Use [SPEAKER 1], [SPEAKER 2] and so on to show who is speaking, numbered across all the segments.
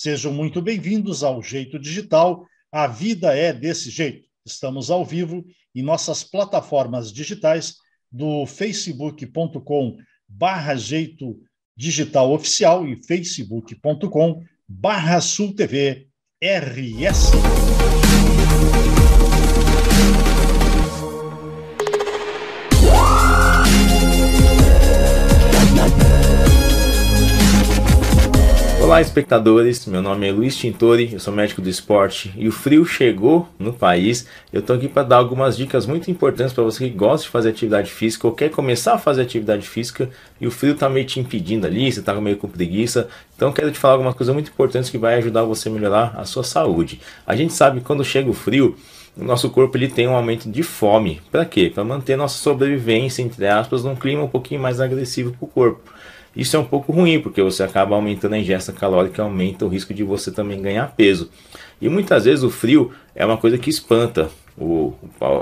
[SPEAKER 1] Sejam muito bem-vindos ao Jeito Digital. A vida é desse jeito. Estamos ao vivo em nossas plataformas digitais do facebook.com/Jeito Digital Oficial e facebook.com/SulTV RS.
[SPEAKER 2] Olá, espectadores, meu nome é Luiz Tintori, eu sou médico do esporte e o frio chegou no país. Eu tô aqui para dar algumas dicas muito importantes para você que gosta de fazer atividade física ou quer começar a fazer atividade física e o frio tá meio te impedindo ali, você tá meio com preguiça. Então eu quero te falar algumas coisas muito importantes que vai ajudar você a melhorar a sua saúde. A gente sabe que quando chega o frio, o nosso corpo ele tem um aumento de fome. Para quê? Para manter nossa sobrevivência, entre aspas, num clima um pouquinho mais agressivo para o corpo. Isso é um pouco ruim, porque você acaba aumentando a ingesta calórica, aumenta o risco de você também ganhar peso. E muitas vezes o frio é uma coisa que espanta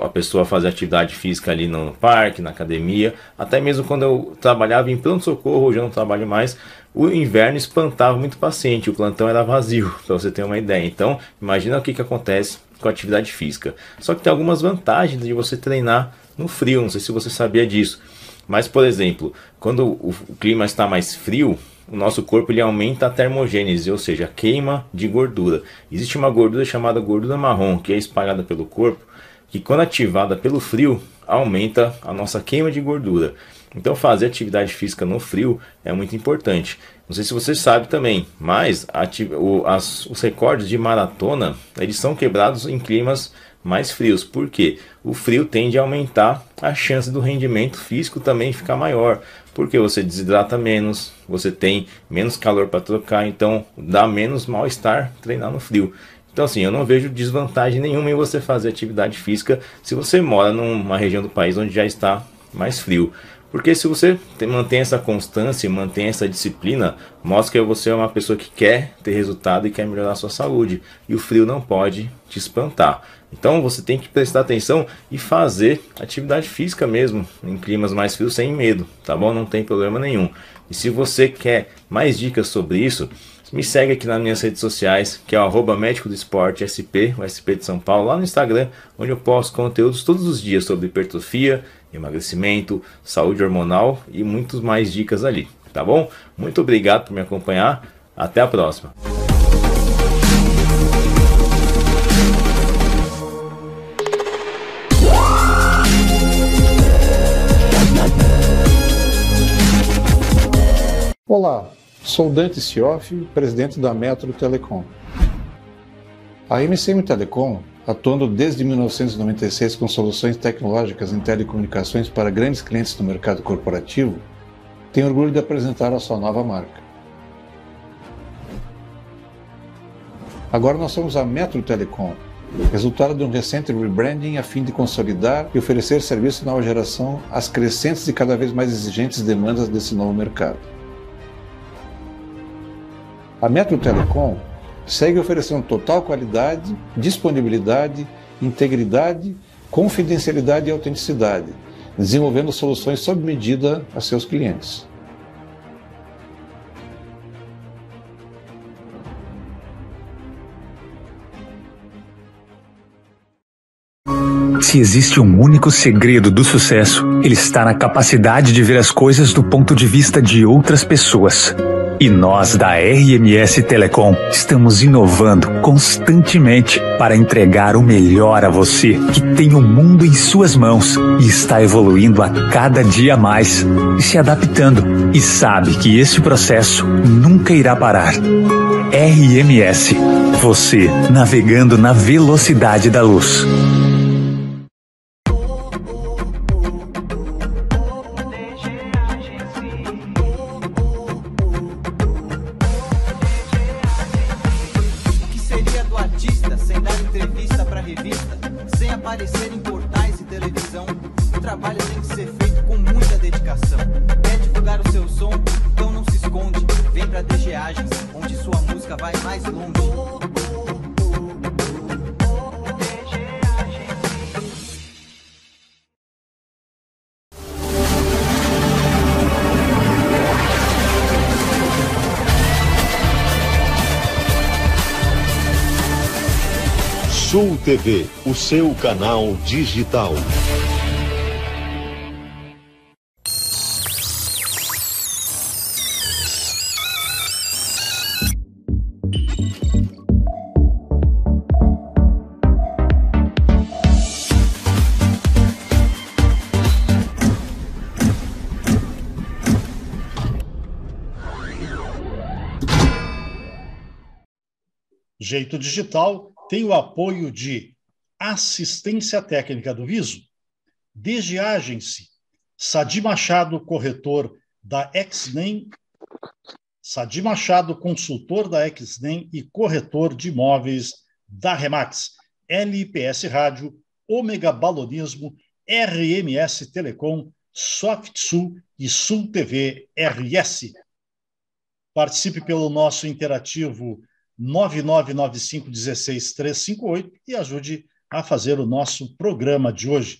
[SPEAKER 2] a pessoa a fazer atividade física ali no parque, na academia. Até mesmo quando eu trabalhava em pronto-socorro, hoje eu não trabalho mais, o inverno espantava muito o paciente, o plantão era vazio, para você ter uma ideia. Então, imagina o que acontece com a atividade física. Só que tem algumas vantagens de você treinar no frio, não sei se você sabia disso. Mas, por exemplo, quando o clima está mais frio, o nosso corpo ele aumenta a termogênese, ou seja, a queima de gordura. Existe uma gordura chamada gordura marrom, que é espalhada pelo corpo, que quando ativada pelo frio, aumenta a nossa queima de gordura. Então fazer atividade física no frio é muito importante. Não sei se você sabe também, mas os recordes de maratona, eles são quebrados em climas mais frios. Por quê? O frio tende a aumentar a chance do rendimento físico também ficar maior, porque você desidrata menos, você tem menos calor para trocar, então dá menos mal-estar treinar no frio. Então assim, eu não vejo desvantagem nenhuma em você fazer atividade física se você mora numa região do país onde já está mais frio. Porque se você mantém essa constância, mantém essa disciplina, mostra que você é uma pessoa que quer ter resultado e quer melhorar a sua saúde. E o frio não pode te espantar. Então você tem que prestar atenção e fazer atividade física mesmo, em climas mais frios, sem medo, tá bom? Não tem problema nenhum. E se você quer mais dicas sobre isso, me segue aqui nas minhas redes sociais, que é o @médico do esporte SP, o SP de São Paulo, lá no Instagram, onde eu posto conteúdos todos os dias sobre hipertrofia, emagrecimento, saúde hormonal e muitas mais dicas ali, tá bom? Muito obrigado por me acompanhar, até a próxima.
[SPEAKER 3] Olá, sou Dante Sioff, presidente da Metro Telecom. A MCM Telecom, atuando desde 1996 com soluções tecnológicas em telecomunicações para grandes clientes do mercado corporativo, tem orgulho de apresentar a sua nova marca. Agora nós somos a Metro Telecom, resultado de um recente rebranding a fim de consolidar e oferecer serviço de nova geração às crescentes e cada vez mais exigentes demandas desse novo mercado. A Metro Telecom segue oferecendo total qualidade, disponibilidade, integridade, confidencialidade e autenticidade, desenvolvendo soluções sob medida a seus clientes.
[SPEAKER 4] Se existe um único segredo do sucesso, ele está na capacidade de ver as coisas do ponto de vista de outras pessoas. E nós da RMS Telecom estamos inovando constantemente para entregar o melhor a você, que tem o mundo em suas mãos e está evoluindo a cada dia mais, e se adaptando, e sabe que esse processo nunca irá parar. RMS, você navegando na velocidade da luz.
[SPEAKER 5] Sem dar entrevista pra revista, sem aparecer em portais e televisão. O trabalho tem que ser feito com muita dedicação. Quer divulgar o seu som? Então não se esconde. Vem pra DGagens, onde sua música vai mais longe.
[SPEAKER 6] Sul TV, o seu canal digital.
[SPEAKER 1] Jeito Digital tem o apoio de Assistência Técnica do Viso, DG Agency, Sadi Machado, corretor da Exnem, Sadi Machado, consultor da Exnem e corretor de imóveis da Remax, LPS Rádio, Ômega Balonismo, RMS Telecom, SoftSul e Sul TV RS. Participe pelo nosso interativo 9995-16358 e ajude a fazer o nosso programa de hoje.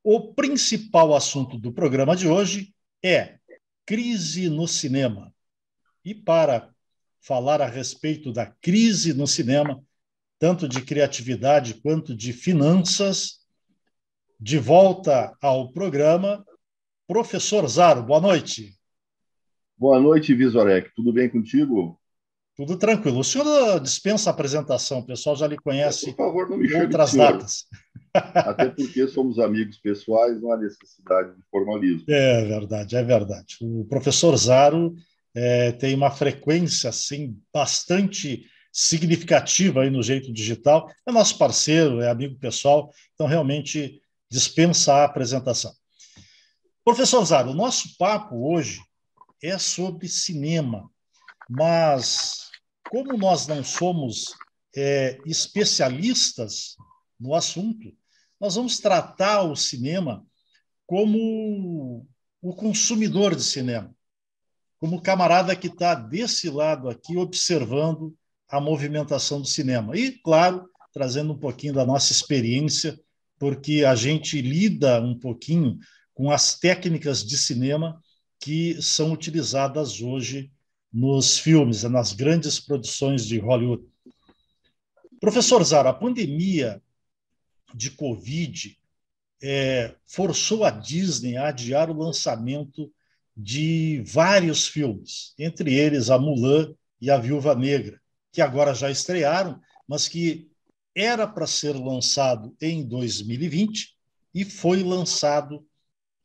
[SPEAKER 1] O principal assunto do programa de hoje é crise no cinema. E para falar a respeito da crise no cinema, tanto de criatividade quanto de finanças, de volta ao programa, professor Zaro, boa noite.
[SPEAKER 7] Boa noite, Visorek. Tudo bem contigo?
[SPEAKER 1] Tudo tranquilo. O senhor dispensa a apresentação, o pessoal já lhe conhece.
[SPEAKER 7] Por favor, não me chame
[SPEAKER 1] outras
[SPEAKER 7] de senhor.
[SPEAKER 1] datas.
[SPEAKER 7] Até porque somos amigos pessoais, não há necessidade de formalismo.
[SPEAKER 1] É verdade, é verdade. O professor Zaro tem uma frequência assim, bastante significativa aí no Jeito Digital. É nosso parceiro, é amigo pessoal, então realmente dispensa a apresentação. Professor Zaro, o nosso papo hoje é sobre cinema, mas como nós não somos especialistas no assunto, nós vamos tratar o cinema como o consumidor de cinema, como o camarada que está desse lado aqui observando a movimentação do cinema. E, claro, trazendo um pouquinho da nossa experiência, porque a gente lida um pouquinho com as técnicas de cinema que são utilizadas hoje nos filmes, nas grandes produções de Hollywood. Professor Zaro, a pandemia de Covid forçou a Disney a adiar o lançamento de vários filmes, entre eles a Mulan e a Viúva Negra, que agora já estrearam, mas que era para ser lançado em 2020 e foi lançado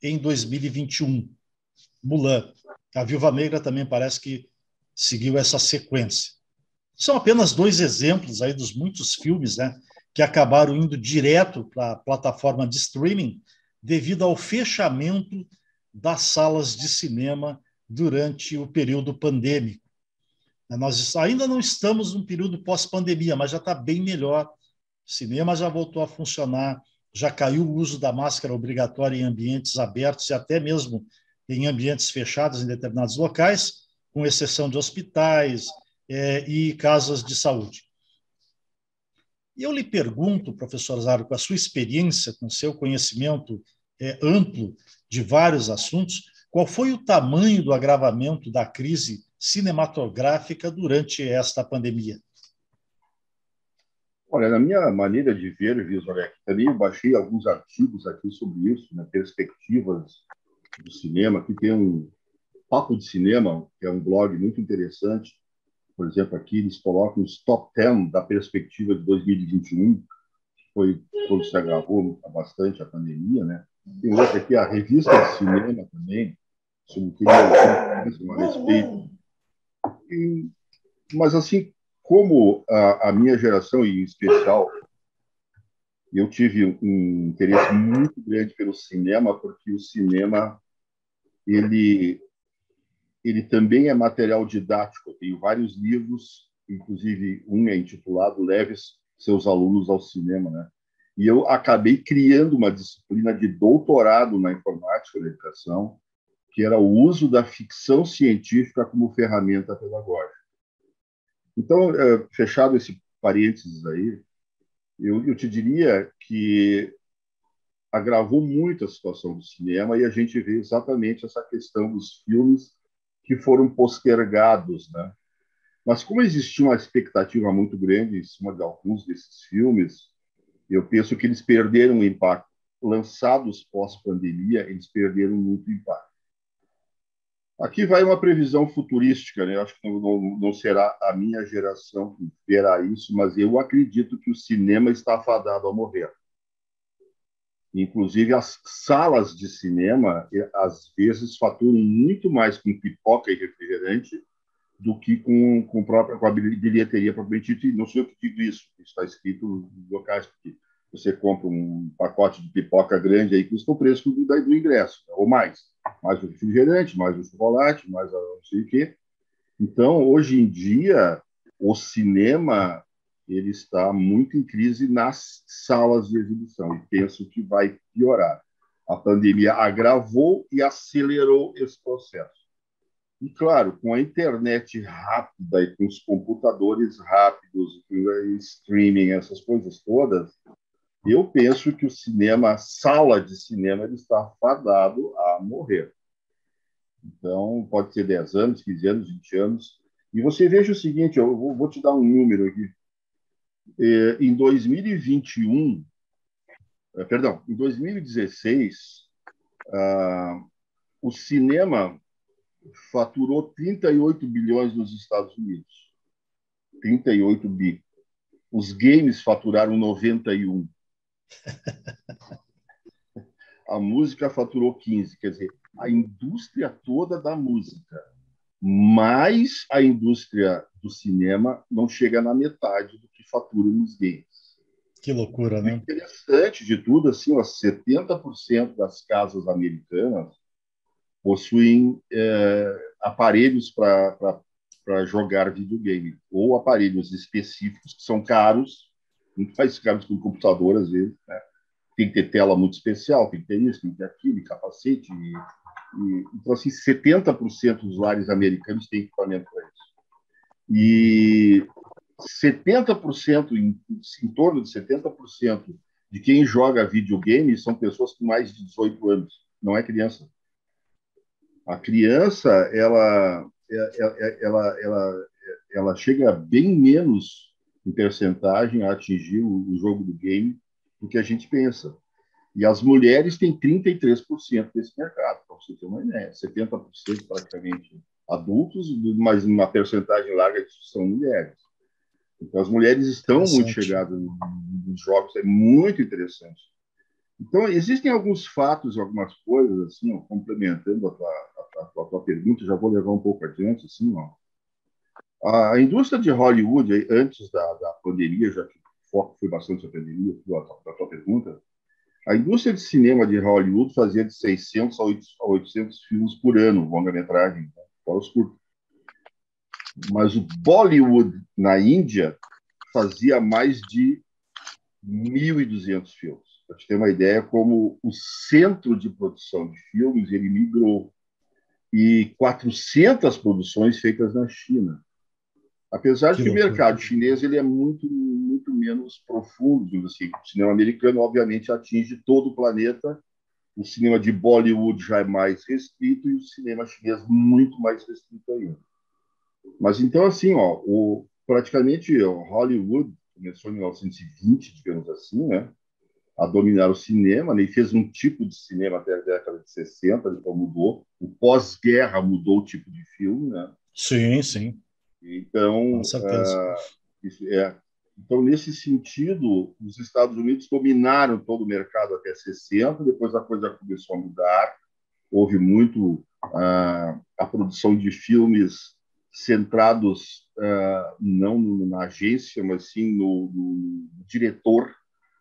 [SPEAKER 1] em 2021. Mulan. A Viúva Negra também parece que seguiu essa sequência. São apenas dois exemplos aí dos muitos filmes, né, que acabaram indo direto para a plataforma de streaming devido ao fechamento das salas de cinema durante o período pandêmico. Nós ainda não estamos num período pós-pandemia, mas já está bem melhor. O cinema já voltou a funcionar, já caiu o uso da máscara obrigatória em ambientes abertos e até mesmo em ambientes fechados em determinados locais, com exceção de hospitais e casas de saúde. E eu lhe pergunto, professor Zaro, com a sua experiência, com seu conhecimento amplo de vários assuntos, qual foi o tamanho do agravamento da crise cinematográfica durante esta pandemia?
[SPEAKER 7] Olha, na minha maneira de ver, Visorek, também eu baixei alguns artigos aqui sobre isso, né, perspectivas do cinema. Aqui tem um Papo de Cinema, que é um blog muito interessante. Por exemplo, aqui eles colocam os top 10 da perspectiva de 2021, que foi quando se agravou bastante a pandemia, né? Tem outra aqui, a Revista de Cinema também, sobre o que eles pensam a respeito. Mas, assim, como a minha geração, em especial, eu tive um interesse muito grande pelo cinema, porque o cinema ele também é material didático. Eu tenho vários livros, inclusive um é intitulado Leve Seus Alunos ao Cinema, né? E eu acabei criando uma disciplina de doutorado na informática da educação, que era o uso da ficção científica como ferramenta pedagógica. Então, fechado esse parênteses aí, eu te diria que agravou muito a situação do cinema e a gente vê exatamente essa questão dos filmes que foram postergados, né? Mas como existia uma expectativa muito grande em cima de alguns desses filmes, eu penso que eles perderam o impacto. Lançados pós-pandemia, eles perderam muito impacto. Aqui vai uma previsão futurística, né? Eu acho que não será a minha geração que verá isso, mas eu acredito que o cinema está fadado a morrer. Inclusive, as salas de cinema, às vezes, faturam muito mais com pipoca e refrigerante do que com a bilheteria propriamente dita. E não sou eu que digo isso, está escrito nos locais, porque você compra um pacote de pipoca grande, aí custa o preço do ingresso, ou mais. Mais o refrigerante, mais o chocolate, mais não sei o quê. Então, hoje em dia, o cinema ele está muito em crise nas salas de exibição, e penso que vai piorar. A pandemia agravou e acelerou esse processo. E, claro, com a internet rápida e com os computadores rápidos, com o streaming, essas coisas todas, eu penso que o cinema, a sala de cinema, ele está fadado a morrer. Então, pode ser 10 anos, 15 anos, 20 anos. E você veja o seguinte, eu vou te dar um número aqui. Em 2021, perdão, em 2016, o cinema faturou 38 bilhões nos Estados Unidos. 38 bi. Os games faturaram 91. A música faturou 15. Quer dizer, a indústria toda da música, mais a indústria do cinema, não chega na metade do que fatura nos games.
[SPEAKER 1] Que loucura, né?
[SPEAKER 7] O interessante de tudo, assim, 70% das casas americanas possuem aparelhos para jogar videogame, ou aparelhos específicos que são caros, muito mais caros que um computador, às vezes, né? Tem que ter tela muito especial, tem que ter isso, tem que ter aquilo, capacete. Então, assim, 70% dos lares americanos têm equipamento para isso. E 70%, em torno de 70% de quem joga videogame são pessoas com mais de 18 anos, não é criança. A criança, ela chega bem menos em percentagem a atingir o jogo do game do que a gente pensa. E as mulheres têm 33% desse mercado, para você ter uma ideia. 70% praticamente adultos, mas uma percentagem larga são mulheres. Então, as mulheres estão muito chegadas nos jogos, é muito interessante. Então, existem alguns fatos, algumas coisas, assim, ó, complementando a tua pergunta, já vou levar um pouco adiante, assim, ó. A indústria de Hollywood, antes da pandemia, já que o foco foi bastante a pandemia, da tua pergunta, a indústria de cinema de Hollywood fazia de 600 a 800 filmes por ano, longa-metragem, né? Fora os curtos. Mas o Bollywood, na Índia, fazia mais de 1.200 filmes. Para te ter uma ideia, como o centro de produção de filmes ele migrou. E 400 produções feitas na China. Apesar de que o mercado chinês ele é muito menos profundo. Assim, o cinema americano, obviamente, atinge todo o planeta. O cinema de Bollywood já é mais restrito e o cinema chinês muito mais restrito ainda. Mas, então, assim, ó, praticamente Hollywood começou em 1920, digamos assim, né, a dominar o cinema, né, e fez um tipo de cinema até a década de 60, então mudou. O pós-guerra mudou o tipo de filme, né?
[SPEAKER 1] Sim, sim.
[SPEAKER 7] Então,
[SPEAKER 1] com certeza.
[SPEAKER 7] Então, nesse sentido, os Estados Unidos dominaram todo o mercado até 60, depois a coisa começou a mudar, houve muito a produção de filmes centrados não na agência, mas sim no diretor.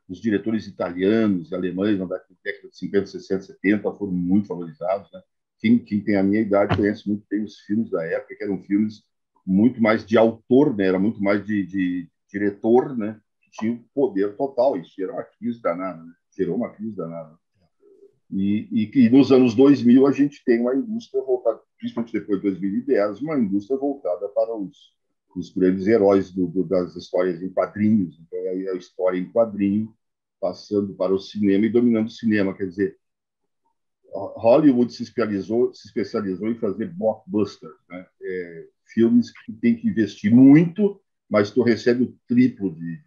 [SPEAKER 7] Os diretores italianos, alemães, na década de 50, 60, 70, foram muito valorizados, né? Quem tem a minha idade conhece muito bem os filmes da época, que eram filmes muito mais de autor, né? Era muito mais de diretor, né? Que tinha o poder total. Isso gerou uma crise danada, né? E nos anos 2000 a gente tem uma indústria voltada, principalmente depois de 2010, uma indústria voltada para os grandes heróis das histórias em quadrinhos. Então, aí a história em quadrinho passando para o cinema e dominando o cinema. Quer dizer, Hollywood se especializou em fazer blockbusters, né? filmes que tu tem que investir muito, mas tu recebe o triplo de...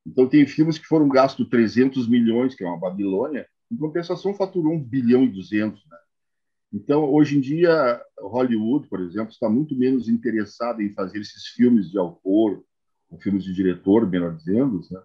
[SPEAKER 7] Então, tem filmes que foram gastos 300 milhões, que é uma Babilônia, em compensação faturou 1 bilhão e 200, né? Então, hoje em dia, Hollywood, por exemplo, está muito menos interessada em fazer esses filmes de autor, ou filmes de diretor, melhor dizendo, né?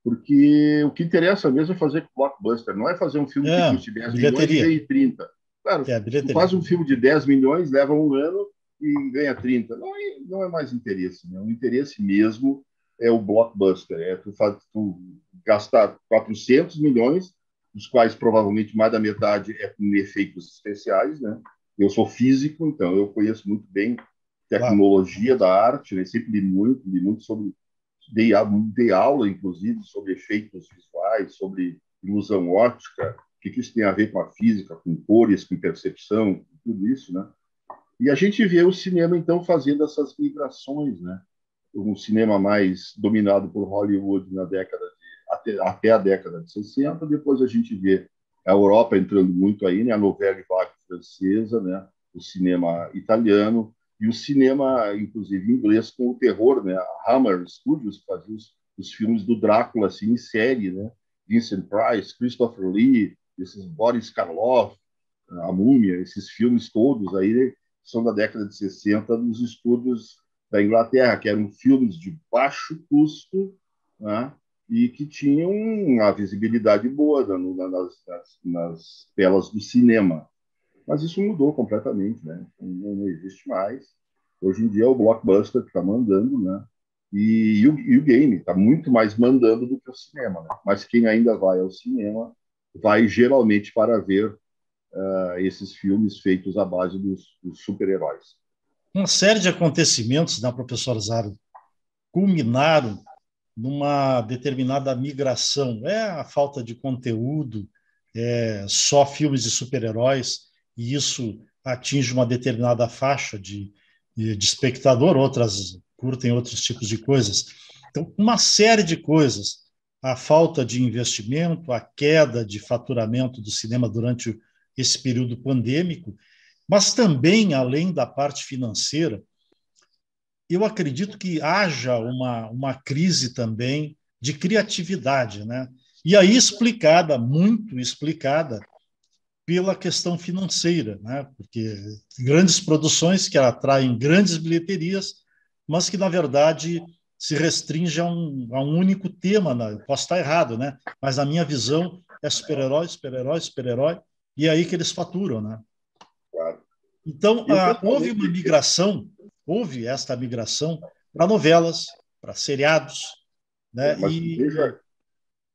[SPEAKER 7] Porque o que interessa mesmo é fazer blockbuster, não é fazer um filme que custe 10 milhões e ganhe 30. Claro, tu faz um filme de 10 milhões, leva um ano e ganha 30. Não é mais interesse, né? O interesse mesmo é o blockbuster, é tu gastar 400 milhões, dos quais provavelmente mais da metade é com efeitos especiais, né? Eu sou físico, então eu conheço muito bem tecnologia da arte, né? Sempre li muito sobre... Dei aula, inclusive, sobre efeitos visuais, sobre ilusão óptica, o que isso tem a ver com a física, com cores, com percepção, tudo isso, né? E a gente vê o cinema, então, fazendo essas migrações, né? Um cinema mais dominado por Hollywood até a década de 60, depois a gente vê a Europa entrando muito aí, né? A Nouvelle Vague francesa, né? O cinema italiano, e o cinema, inclusive, inglês, com o terror, né? A Hammer Studios fazia os filmes do Drácula, assim, em série, né? Vincent Price, Christopher Lee, esses Boris Karloff, A Múmia, esses filmes todos aí, né? São da década de 60, dos estúdios da Inglaterra, que eram filmes de baixo custo, né? E que tinham uma visibilidade boa nas telas do cinema. Mas isso mudou completamente, né? Não existe mais. Hoje em dia é o blockbuster que está mandando, né? E o game está muito mais mandando do que o cinema, né? Mas quem ainda vai ao cinema vai geralmente para ver esses filmes feitos à base dos super-heróis.
[SPEAKER 1] Uma série de acontecimentos, né, professor Zaro, culminaram numa determinada migração. A falta de conteúdo, só filmes de super-heróis, e isso atinge uma determinada faixa de espectador, outras curtem outros tipos de coisas. Então, uma série de coisas. A falta de investimento, a queda de faturamento do cinema durante esse período pandêmico, mas também, além da parte financeira, eu acredito que haja uma crise também de criatividade, né? E aí muito explicada pela questão financeira, né? Porque grandes produções que atraem grandes bilheterias, mas que, na verdade, se restringe a um único tema, né? Eu posso estar errado, né? Mas, na minha visão, é super-herói, super-herói, super-herói, e é aí que eles faturam, né?
[SPEAKER 7] Claro.
[SPEAKER 1] Então, houve esta migração para novelas, para seriados, né?
[SPEAKER 7] Mas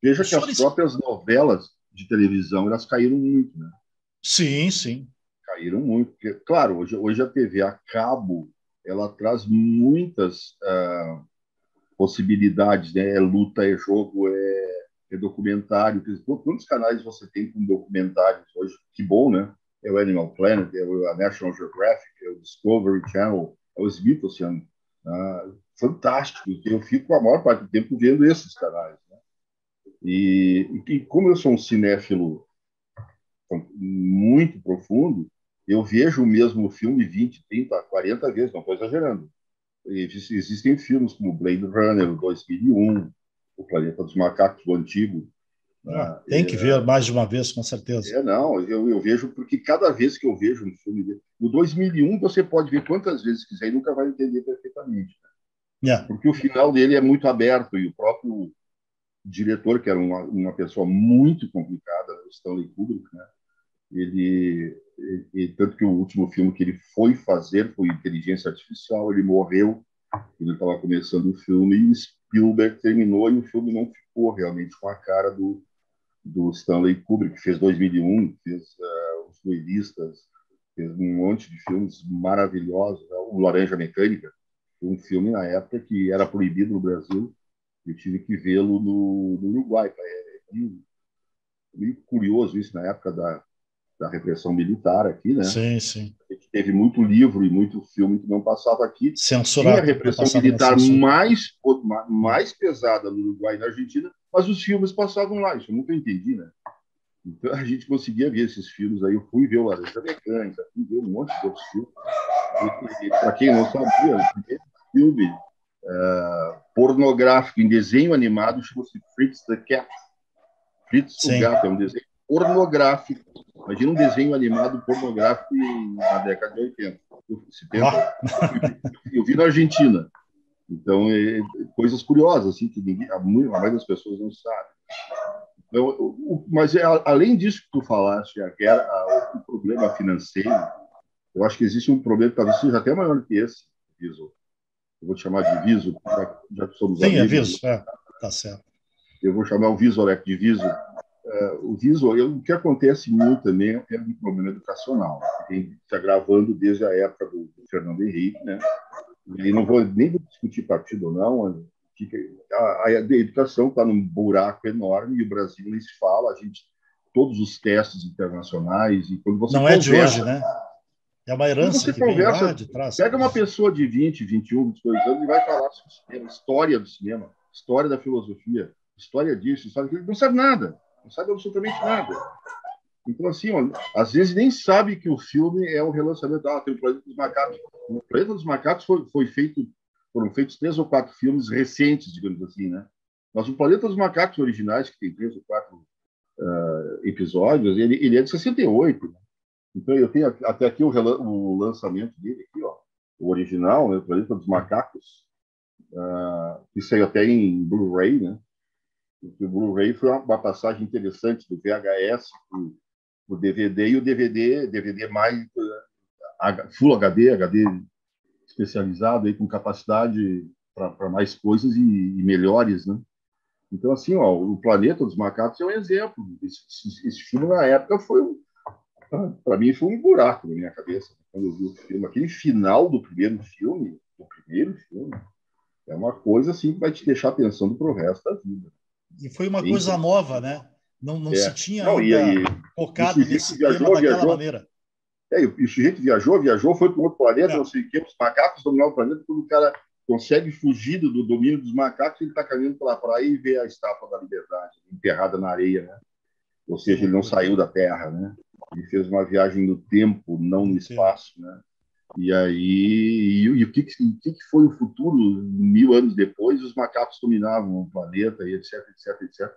[SPEAKER 7] veja que as próprias novelas de televisão, elas caíram muito, né?
[SPEAKER 1] Sim, sim.
[SPEAKER 7] Caíram muito. Porque, claro, hoje a TV a cabo, ela traz muitas possibilidades, né? É luta, é jogo, é documentário. Quantos canais você tem com documentários hoje? Que bom, né? É o Animal Planet, é a National Geographic, é o Discovery Channel, é o Smithsonian. Fantástico. Eu fico a maior parte do tempo vendo esses canais, né? E como eu sou um cinéfilo muito profundo, eu vejo o mesmo filme 20, 30, 40 vezes, não estou exagerando. Existem filmes como Blade Runner, o 2001, O Planeta dos Macacos, o antigo.
[SPEAKER 1] Tem que ver mais de uma vez, com certeza.
[SPEAKER 7] Não, eu vejo, porque cada vez que eu vejo um filme dele, o 2001 você pode ver quantas vezes quiser e nunca vai entender perfeitamente. Porque o final dele é muito aberto, e o próprio diretor, que era uma pessoa muito complicada, o Stanley Kubrick, né? Tanto que o último filme que ele foi fazer foi Inteligência Artificial, ele morreu quando ele estava começando o filme, e Spielberg terminou, e o filme não ficou realmente com a cara do Stanley Kubrick, que fez 2001, fez Os Duelistas, fez um monte de filmes maravilhosos, né? O Laranja Mecânica, um filme na época que era proibido no Brasil, eu tive que vê-lo no Uruguai. É meio curioso isso, na época da repressão militar aqui, né?
[SPEAKER 1] Sim, sim.
[SPEAKER 7] A gente teve muito livro e muito filme que não passava aqui.
[SPEAKER 1] Censurado.
[SPEAKER 7] Tinha a repressão militar mais pesada no Uruguai e na Argentina, mas os filmes passavam lá. Isso eu nunca entendi, né? Então a gente conseguia ver esses filmes aí. Eu fui ver o Laranja Mecânica, fui ver um monte de outros filmes. E para quem não sabia, o primeiro filme pornográfico em desenho animado chama-se Fritz the Cat. Fritz o Gato, é um desenho pornográfico. Imagina um desenho animado pornográfico na década de 80, 70. Eu vi na Argentina. Então, coisas curiosas, assim, que a maioria das pessoas não sabe. Então, mas, além disso que tu falaste, o problema financeiro, eu acho que existe um problema que talvez seja até maior que esse, Viso. Eu vou te chamar de Viso, já que somos amigos.
[SPEAKER 1] Sim, é Viso, tá certo.
[SPEAKER 7] Eu vou chamar o Visorek de Viso. O Viso, o que acontece muito também é um problema educacional, que vem se agravando desde a época do Fernando Henrique, né? E não vou nem discutir partido ou não, a educação está num buraco enorme e o Brasil nem se fala, todos os testes internacionais, e quando você
[SPEAKER 1] não é de hoje, né? É uma herança que vem lá de trás.
[SPEAKER 7] Pega uma pessoa de 20, 21, 22 anos e vai falar sobre o cinema, história do cinema, história da filosofia, história disso, história daquilo, não sabe nada, não sabe absolutamente nada. Então, assim, às vezes nem sabe que o filme é um relançamento. Tem o Planeta dos Macacos. O Planeta dos Macacos foram feitos 3 ou 4 filmes recentes, digamos assim, né? Mas o Planeta dos Macacos originais, que tem 3 ou 4 episódios, ele é de 68. Né? Então, eu tenho até aqui o lançamento dele, aqui, ó, o original, né? O Planeta dos Macacos, que saiu até em Blu-ray, né? O Blu-ray foi uma passagem interessante do VHS o DVD e o DVD mais Full HD especializado aí com capacidade para mais coisas e melhores, né? Então assim, o Planeta dos Macacos é um exemplo. Esse filme na época para mim foi um buraco na minha cabeça quando eu vi o filme. Aquele final do primeiro filme, é uma coisa assim que vai te deixar pensando pro resto da vida.
[SPEAKER 1] E foi uma coisa nova, né? Não se tinha ainda focado nesse tema daquela maneira.
[SPEAKER 7] E o sujeito viajou, foi para um outro planeta, não sei o que, os macacos dominaram o planeta, quando o cara consegue fugir do domínio dos macacos, ele está caminhando pela praia e vê a Estátua da Liberdade, enterrada na areia, né? Ou seja, ele não saiu da Terra, né? Ele fez uma viagem no tempo, não no espaço, né? E aí, o que foi o futuro 1000 anos depois? Os macacos dominavam o planeta, e etc, etc, etc.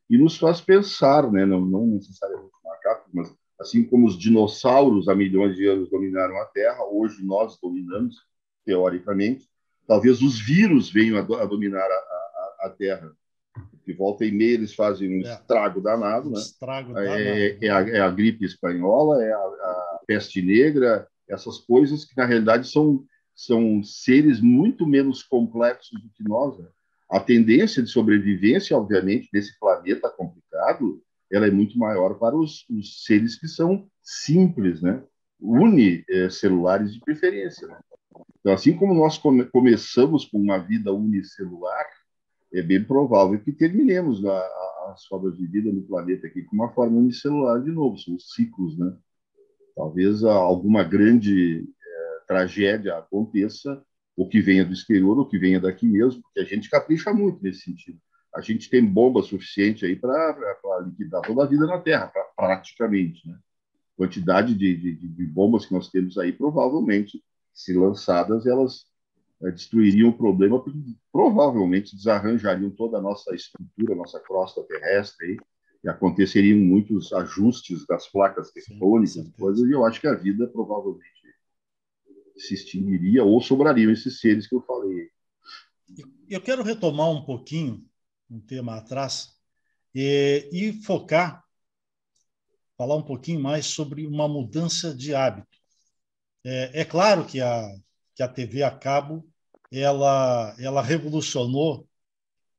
[SPEAKER 7] E nos faz pensar, né? Não necessariamente os macacos, mas assim como os dinossauros há milhões de anos dominaram a Terra, hoje nós dominamos, teoricamente. Talvez os vírus venham a dominar a Terra. De volta e meia eles fazem um estrago danado, né? É a gripe espanhola, é a peste negra, essas coisas que na realidade são seres muito menos complexos do que nós, né? A tendência de sobrevivência, obviamente, desse planeta complicado, ela é muito maior para os seres que são simples, né? Unicelulares de preferência, né? Então, assim como nós começamos com uma vida unicelular, é bem provável que terminemos as formas de vida no planeta aqui com uma forma unicelular de novo, são os ciclos, né? Talvez alguma grande tragédia aconteça, ou que venha do exterior, ou que venha daqui mesmo, porque a gente capricha muito nesse sentido. A gente tem bomba suficiente aí para liquidar toda a vida na Terra, praticamente, né? Quantidade de bombas que nós temos aí, provavelmente, se lançadas, elas destruiriam o problema, porque provavelmente desarranjariam toda a nossa estrutura, nossa crosta terrestre, aí, e aconteceriam muitos ajustes das placas tectônicas, coisas, e eu acho que a vida provavelmente se extinguiria ou sobrariam esses seres que eu falei.
[SPEAKER 1] Eu quero retomar um pouquinho um tema atrás e falar um pouquinho mais sobre uma mudança de hábito. É claro que a TV a cabo ela revolucionou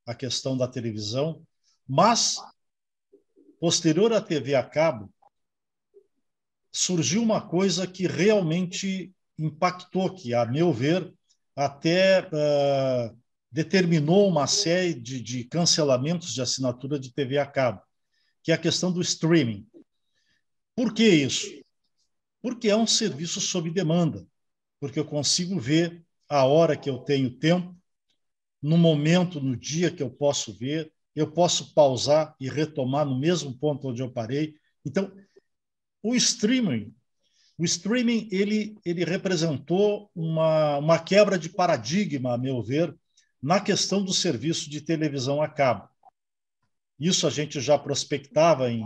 [SPEAKER 1] a questão da televisão, mas posterior à TV a cabo surgiu uma coisa que realmente impactou, que, a meu ver, até determinou uma série de cancelamentos de assinatura de TV a cabo, que é a questão do streaming. Por que isso? Porque é um serviço sob demanda, porque eu consigo ver a hora que eu tenho tempo, no momento, no dia que eu posso ver, eu posso pausar e retomar no mesmo ponto onde eu parei, Então, o streaming ele representou uma quebra de paradigma, a meu ver, na questão do serviço de televisão a cabo. Isso a gente já prospectava em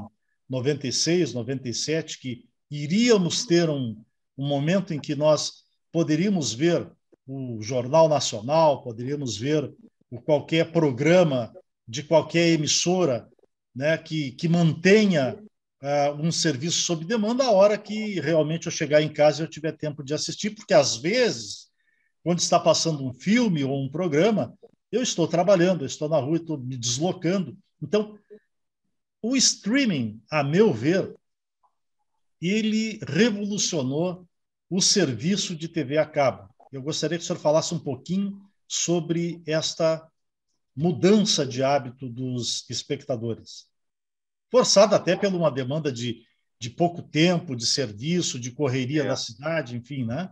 [SPEAKER 1] 96, 97, que iríamos ter um momento em que nós poderíamos ver o Jornal Nacional, poderíamos ver qualquer programa de qualquer emissora, né, que mantenha um serviço sob demanda a hora que realmente eu chegar em casa e eu tiver tempo de assistir, porque às vezes, quando está passando um filme ou um programa, eu estou trabalhando, eu estou na rua, estou me deslocando. Então, o streaming, a meu ver, ele revolucionou o serviço de TV a cabo. Eu gostaria que o senhor falasse um pouquinho sobre esta mudança de hábito dos espectadores, forçada até por uma demanda de pouco tempo, de serviço, de correria da cidade, enfim, né?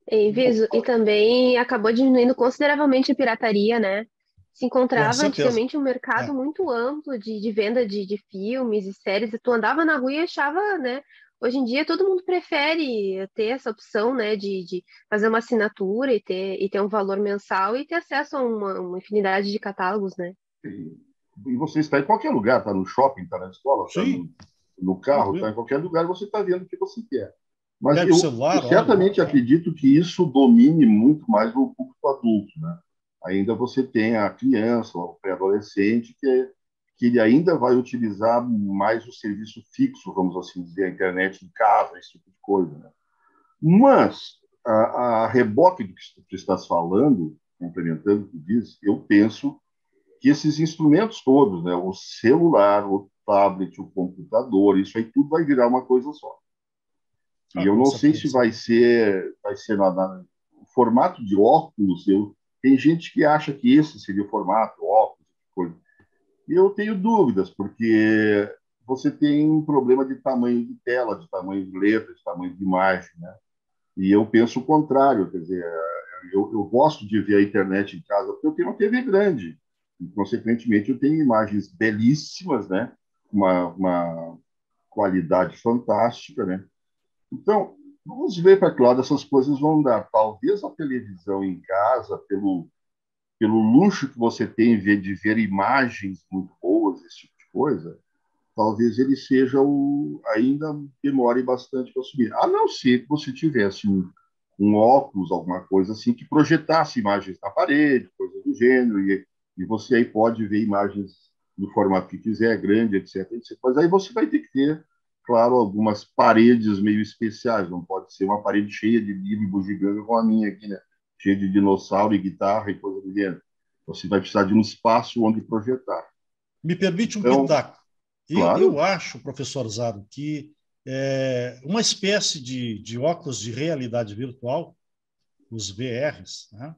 [SPEAKER 8] E também acabou diminuindo consideravelmente a pirataria, né? Se encontrava antigamente um mercado muito amplo de venda de filmes e séries, e tu andava na rua e achava, né? Hoje em dia todo mundo prefere ter essa opção, né, de fazer uma assinatura e ter um valor mensal e ter acesso a uma infinidade de catálogos, né?
[SPEAKER 7] E você está em qualquer lugar, está no shopping, está na escola, está no carro, está em qualquer lugar, você está vendo o que você quer. Mas eu certamente acredito que isso domine muito mais o público adulto, né? Ainda você tem a criança, o pré-adolescente, que ele ainda vai utilizar mais o serviço fixo, vamos assim dizer, a internet em casa, esse tipo de coisa, né? Mas, a reboque do que tu estás falando, complementando o que tu diz, eu penso que esses instrumentos todos, né, o celular, o tablet, o computador, isso aí tudo vai virar uma coisa só. E eu não sei se vai ser o formato de óculos. Tem gente que acha que esse seria o formato, óculos, coisa. E eu tenho dúvidas, porque você tem um problema de tamanho de tela, de tamanho de letra, de tamanho de imagem, né? E eu penso o contrário, quer dizer, eu gosto de ver a internet em casa, porque eu tenho uma TV grande, e, consequentemente, eu tenho imagens belíssimas, né? Uma qualidade fantástica, né? Então, vamos ver para que lado essas coisas vão dar. Talvez a televisão em casa, pelo luxo que você tem de ver imagens muito boas, esse tipo de coisa, talvez ele seja ainda demore bastante para subir. A não ser que você tivesse um óculos, alguma coisa assim, que projetasse imagens na parede, coisa do gênero, e você aí pode ver imagens no formato que quiser, grande, etc, etc. Mas aí você vai ter que ter, claro, algumas paredes meio especiais. Não pode ser uma parede cheia de livro bugiganga como a minha aqui, né? Cheia de dinossauro e guitarra e coisa do gênero. Você vai precisar de um espaço onde projetar.
[SPEAKER 1] Me permite um pitaco. Claro. Eu acho, professor Zaro, que uma espécie de óculos de realidade virtual, os VRs, né?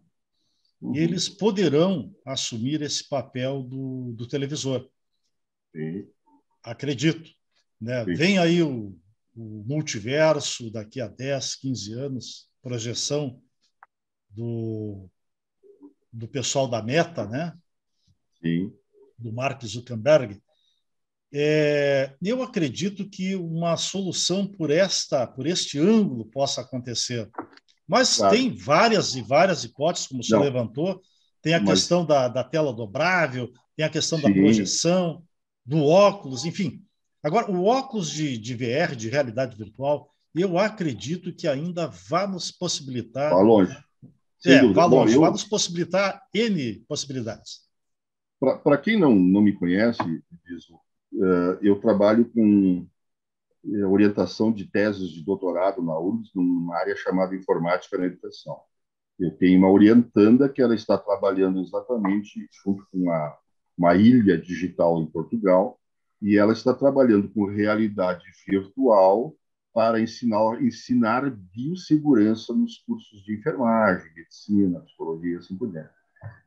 [SPEAKER 1] Eles poderão assumir esse papel do televisor.
[SPEAKER 7] Sim.
[SPEAKER 1] Acredito. Né? Vem aí o multiverso daqui a 10, 15 anos, projeção do pessoal da Meta, né?
[SPEAKER 7] Sim.
[SPEAKER 1] Do Mark Zuckerberg. Eu acredito que uma solução por este ângulo possa acontecer. Mas claro, tem várias e várias hipóteses, como o senhor levantou. Tem a questão da tela dobrável, tem a questão da projeção, do óculos, enfim. Agora, o óculos de VR, de realidade virtual, eu acredito que ainda vai nos possibilitar...
[SPEAKER 7] Vá longe.
[SPEAKER 1] Vá longe. Vai nos possibilitar N possibilidades.
[SPEAKER 7] Para quem não me conhece, eu trabalho com orientação de teses de doutorado na URGS, numa área chamada Informática na Educação. Eu tenho uma orientanda que ela está trabalhando exatamente junto com uma ilha digital em Portugal, e ela está trabalhando com realidade virtual para ensinar biossegurança nos cursos de enfermagem, medicina, psicologia, assim por diante.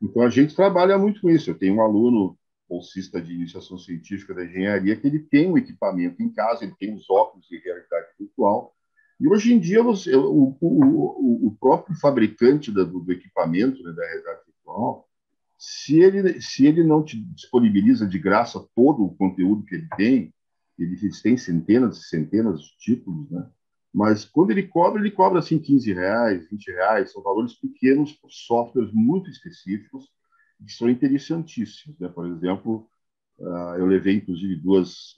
[SPEAKER 7] Então, a gente trabalha muito com isso. Eu tenho um aluno bolsista de iniciação científica da engenharia que ele tem um equipamento em casa, ele tem os óculos de realidade virtual, e hoje em dia o próprio fabricante do equipamento, né, da realidade virtual, se ele não te disponibiliza de graça todo o conteúdo que ele tem, eles têm centenas e centenas de títulos, né? Mas quando ele cobra assim R$ 15, R$ 20, são valores pequenos por softwares muito específicos que são interessantíssimos, né? Por exemplo, eu levei inclusive duas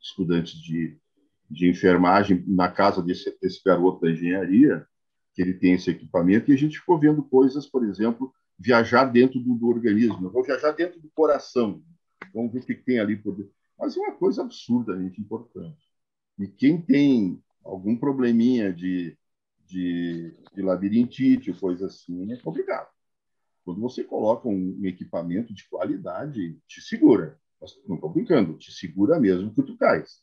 [SPEAKER 7] estudantes de enfermagem na casa desse garoto da engenharia, que ele tem esse equipamento, e a gente ficou vendo coisas, por exemplo, viajar dentro do organismo. Eu vou viajar dentro do coração, vamos ver o que tem ali por dentro. Mas é uma coisa absurdamente importante. E quem tem algum probleminha de labirintite, coisa assim, é complicado. Quando você coloca um equipamento de qualidade, te segura. Não estou brincando, te segura mesmo que tu cais.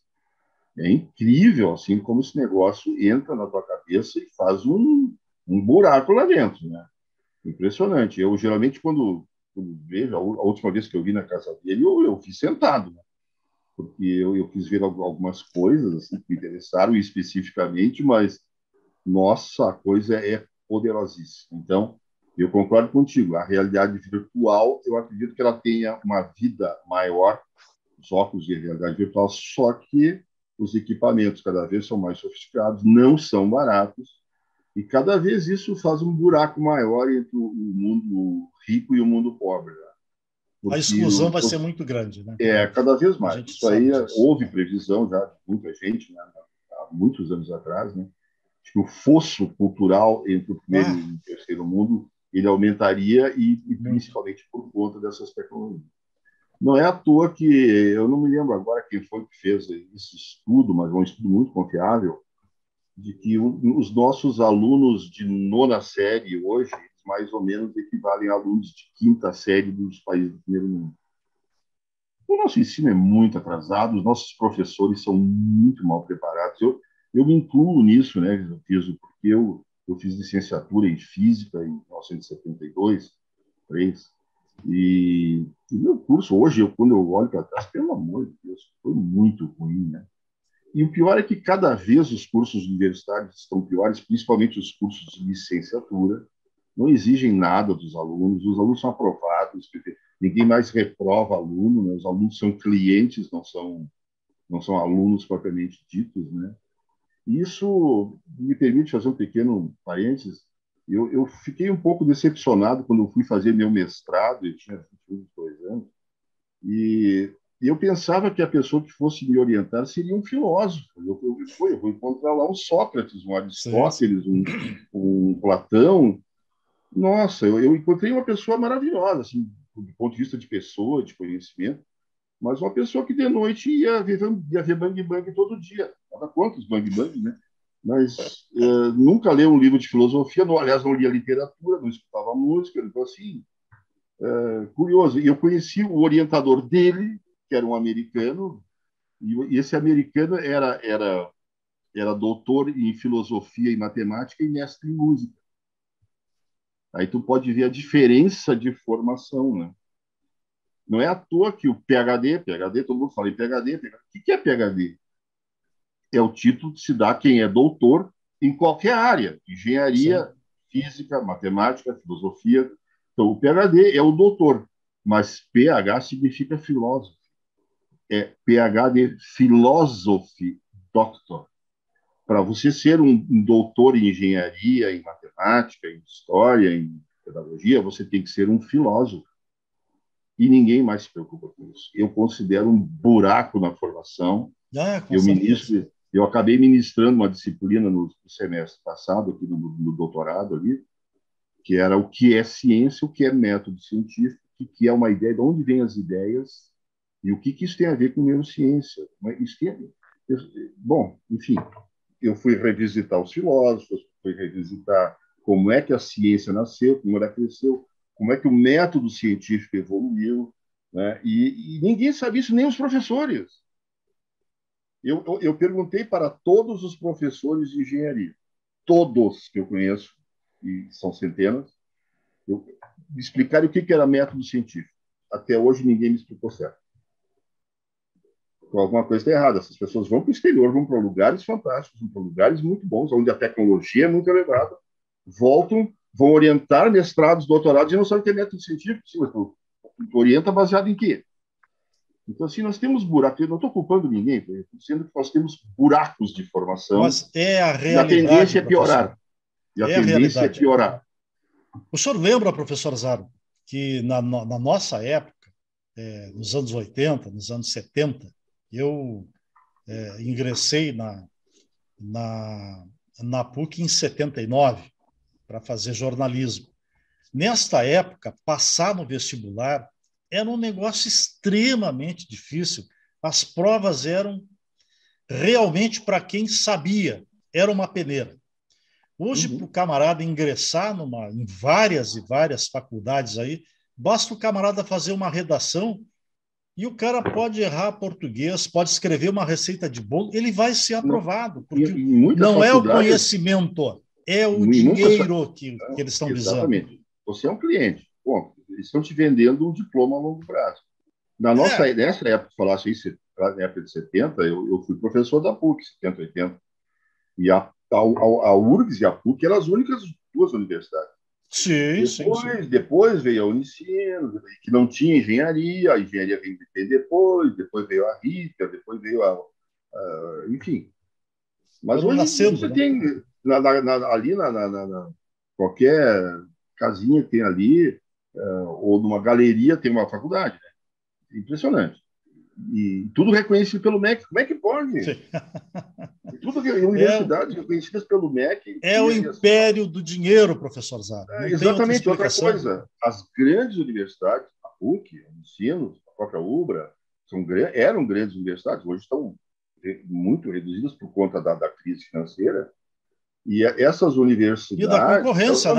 [SPEAKER 7] É incrível, assim, como esse negócio entra na tua cabeça e faz um buraco lá dentro, né? Impressionante. Eu, geralmente, quando vejo, a última vez que eu vi na casa dele, eu fiz sentado, né? Porque eu quis ver algumas coisas assim, que me interessaram especificamente, mas, nossa, a coisa é poderosíssima. Então, eu concordo contigo. A realidade virtual, eu acredito que ela tenha uma vida maior, os óculos de realidade virtual, só que os equipamentos cada vez são mais sofisticados, não são baratos, e cada vez isso faz um buraco maior entre o mundo rico e o mundo pobre. Né?
[SPEAKER 1] A exclusão vai ser muito grande. Né?
[SPEAKER 7] Cada vez mais. Isso aí houve previsão já de muita gente, né? Há muitos anos atrás, né? Que o fosso cultural entre o primeiro e o terceiro mundo ele aumentaria e principalmente por conta dessas tecnologias. Não é à toa que, eu não me lembro agora quem foi que fez esse estudo, mas é um estudo muito confiável, de que os nossos alunos de 9ª série hoje, mais ou menos equivalem a alunos de 5ª série dos países do primeiro mundo. O nosso ensino é muito atrasado, os nossos professores são muito mal preparados. Eu me incluo nisso, né, porque eu fiz licenciatura em Física em 1972, 3, e meu curso, hoje, quando eu olho para trás, pelo amor de Deus, foi muito ruim, né? E o pior é que cada vez os cursos universitários estão piores, principalmente os cursos de licenciatura, não exigem nada dos alunos, os alunos são aprovados, ninguém mais reprova aluno, né? Os alunos são clientes, não são alunos propriamente ditos, né? E isso me permite fazer um pequeno parênteses. Eu fiquei um pouco decepcionado quando eu fui fazer meu mestrado, eu tinha 22 anos, e eu pensava que a pessoa que fosse me orientar seria um filósofo. Eu vou encontrar lá um Sócrates, um Aristóteles, um Platão. Nossa, eu encontrei uma pessoa maravilhosa, assim, do ponto de vista de pessoa, de conhecimento, mas uma pessoa que de noite ia ver Bang Bang todo dia. Nada contra os Bang Bang, né? Mas nunca leu um livro de filosofia, aliás, não lia literatura, não escutava música, então, assim, curioso. E eu conheci o orientador dele, que era um americano, e esse americano era doutor em filosofia e matemática e mestre em música. Aí tu pode ver a diferença de formação, né? Não é à toa que o PhD, todo mundo fala em PhD. O que é PhD? É o título que se dá a quem é doutor em qualquer área, engenharia, física, matemática, filosofia. Então, o PhD é o doutor, mas PH significa filósofo. É PH de Philosophy Doctor. Para você ser um doutor em engenharia, em matemática, em história, em pedagogia, você tem que ser um filósofo. E ninguém mais se preocupa com isso. Eu considero um buraco na formação. Eu acabei ministrando uma disciplina no semestre passado, aqui no doutorado, ali, que era o que é ciência, o que é método científico, o que é uma ideia, de onde vêm as ideias e o que isso tem a ver com neurociência. Bom, enfim, eu fui revisitar os filósofos, fui revisitar como é que a ciência nasceu, como ela cresceu, como é que o método científico evoluiu, né? E ninguém sabe isso, nem os professores. Eu perguntei para todos os professores de engenharia, todos que eu conheço, e são centenas, me explicaram o que era método científico. Até hoje ninguém me explicou certo. Então, alguma coisa está errada. Essas pessoas vão para o exterior, vão para lugares fantásticos, vão para lugares muito bons, onde a tecnologia é muito elevada, voltam, vão orientar mestrados, doutorados, e não sabem o que é método científico. Sim, mas tu orienta baseado em quê? Então, assim, nós temos buracos. Eu não estou culpando ninguém, estou dizendo que nós temos buracos de formação.
[SPEAKER 1] Mas é a
[SPEAKER 7] E a
[SPEAKER 1] realidade,
[SPEAKER 7] tendência é
[SPEAKER 1] professor.
[SPEAKER 7] piorar. E a
[SPEAKER 1] É a
[SPEAKER 7] tendência é
[SPEAKER 1] realidade.
[SPEAKER 7] piorar.
[SPEAKER 1] O senhor lembra, professor Zaro, que na nossa época, nos anos 80, nos anos 70, eu ingressei na PUC em 79 para fazer jornalismo. Nesta época, passar no vestibular era um negócio extremamente difícil. As provas eram realmente para quem sabia, era uma peneira. Hoje, para o camarada ingressar em várias e várias faculdades aí, basta o camarada fazer uma redação e o cara pode errar português, pode escrever uma receita de bolo, ele vai ser aprovado, porque não é o conhecimento, é o dinheiro que eles estão visando.
[SPEAKER 7] Exatamente. Você é um cliente. Bom, eles estão te vendendo um diploma a longo prazo. Nessa época, falasse isso, na época de 70, eu fui professor da PUC, 70, 80. E a URGS e a PUC eram as únicas duas universidades.
[SPEAKER 1] Sim,
[SPEAKER 7] depois veio a Unicinos, que não tinha engenharia, a engenharia veio depois veio a RITA, depois veio enfim. Mas hoje você tem, ali qualquer casinha que tem ali, ou numa galeria tem uma faculdade. Né? Impressionante. E tudo reconhecido pelo MEC. Como é que pode? Tudo universidades reconhecidas pelo MEC.
[SPEAKER 1] É o império do dinheiro, professor Zaro.
[SPEAKER 7] Exatamente. Outra coisa, as grandes universidades, a PUC, a Unicinos, a própria UBRA, eram grandes universidades, hoje estão muito reduzidas por conta da crise financeira. E essas universidades...
[SPEAKER 1] E da concorrência,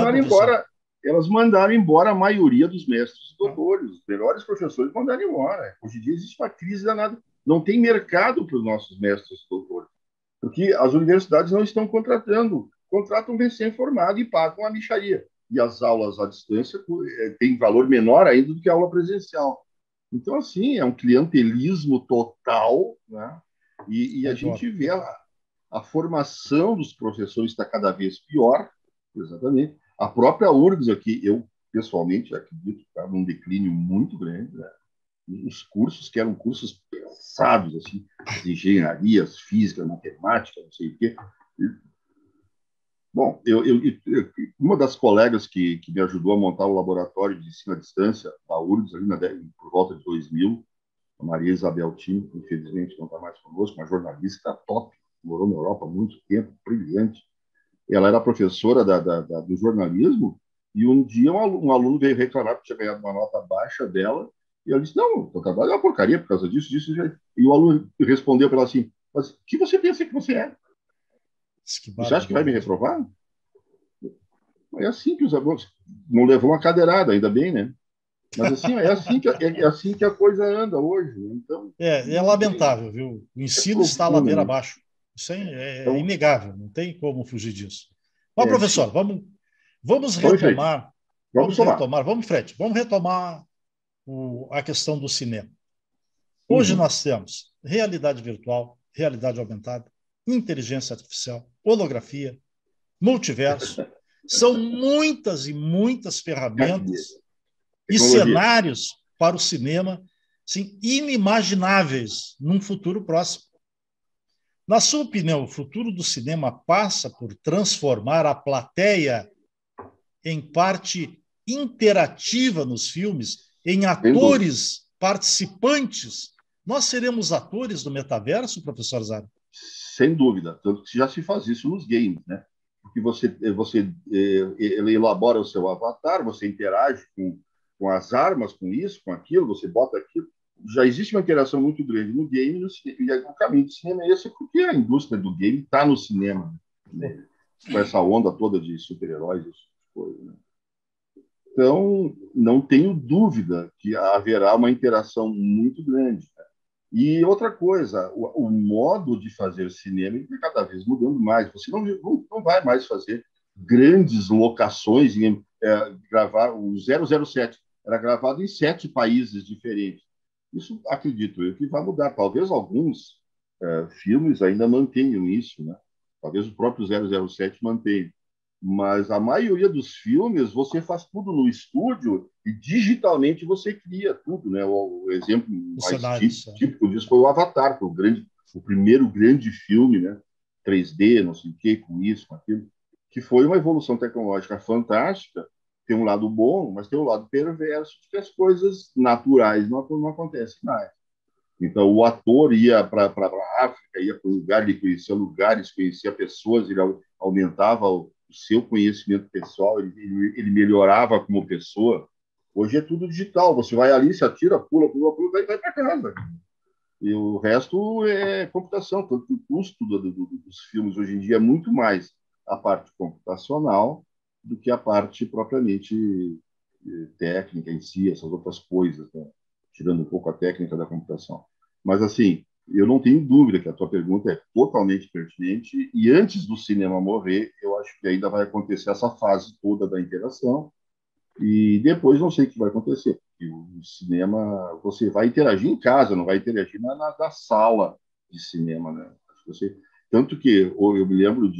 [SPEAKER 7] elas mandaram embora a maioria dos mestres e doutores. Os melhores professores mandaram embora. Hoje em dia existe uma crise danada. Não tem mercado para os nossos mestres e doutores. Porque as universidades não estão contratando. Contratam recém-formado e pagam a mixaria. E as aulas à distância têm valor menor ainda do que a aula presencial. Então, assim, é um clientelismo total, né? E a gente vê a formação dos professores está cada vez pior, exatamente. A própria URGS aqui, eu pessoalmente acredito que está num declínio muito grande, né? Os cursos que eram cursos pesados, assim, as engenharias, física, matemática, não sei o quê. Bom, uma das colegas que me ajudou a montar o laboratório de ensino à distância da URGS, ali por volta de 2000, a Maria Isabel Tim, infelizmente não está mais conosco, uma jornalista top, morou na Europa há muito tempo, brilhante. Ela era professora do jornalismo, e um dia um aluno veio reclamar que tinha ganhado uma nota baixa dela, e ela disse, não, o trabalho é uma porcaria por causa disso. E o aluno respondeu para ela assim, mas o que você pensa que você é? Você acha que vai me reprovar? É assim que os alunos... Não levou uma cadeirada, ainda bem, né? Mas assim, é assim que a coisa anda hoje. Então,
[SPEAKER 1] é lamentável, viu? O ensino está ladeira abaixo. Isso é inegável, não tem como fugir disso. Mas, professor, vamos retomar. Vamos retomar a questão do cinema. Hoje nós temos realidade virtual, realidade aumentada, inteligência artificial, holografia, multiverso. São muitas e muitas ferramentas e cenários para o cinema, assim, inimagináveis num futuro próximo. Na sua opinião, o futuro do cinema passa por transformar a plateia em parte interativa nos filmes, em atores participantes? Nós seremos atores do metaverso, professor Zaro?
[SPEAKER 7] Sem dúvida. Tanto que já se faz isso nos games, né? Porque ele elabora o seu avatar, você interage com as armas, com isso, com aquilo, você bota aquilo. Já existe uma interação muito grande no game, e o caminho do cinema é esse, porque a indústria do game está no cinema, né? Com essa onda toda de super-heróis, coisas, né? Então, não tenho dúvida que haverá uma interação muito grande, né? E outra coisa, o modo de fazer cinema está cada vez mudando mais. Você não vai mais fazer grandes locações, gravar o 007 era gravado em 7 países diferentes. Isso, acredito eu, que vai mudar. Talvez alguns filmes ainda mantenham isso, né? Talvez o próprio 007 mantenha. mas a maioria dos filmes você faz tudo no estúdio e digitalmente você cria tudo, né? O exemplo mais típico disso foi o Avatar, foi o primeiro grande filme, né? 3D, não sei o que, com isso, com aquilo, que foi uma evolução tecnológica fantástica. Tem um lado bom, mas tem um lado perverso, de que as coisas naturais não acontecem mais. Então, o ator ia para a África, ia para um lugar, ele conhecia lugares, conhecia pessoas, ele aumentava o seu conhecimento pessoal, ele melhorava como pessoa. Hoje é tudo digital, você vai ali, se atira, pula, vai para casa. E o resto é computação, tanto que o custo dos filmes hoje em dia é muito mais a parte computacional do que a parte propriamente técnica em si, essas outras coisas, né? Tirando um pouco a técnica da computação. Mas, assim, eu não tenho dúvida que a tua pergunta é totalmente pertinente e antes do cinema morrer, eu acho que ainda vai acontecer essa fase toda da interação e depois não sei o que vai acontecer, porque o cinema, você vai interagir em casa, não vai interagir na sala de cinema, né? Tanto que eu me lembro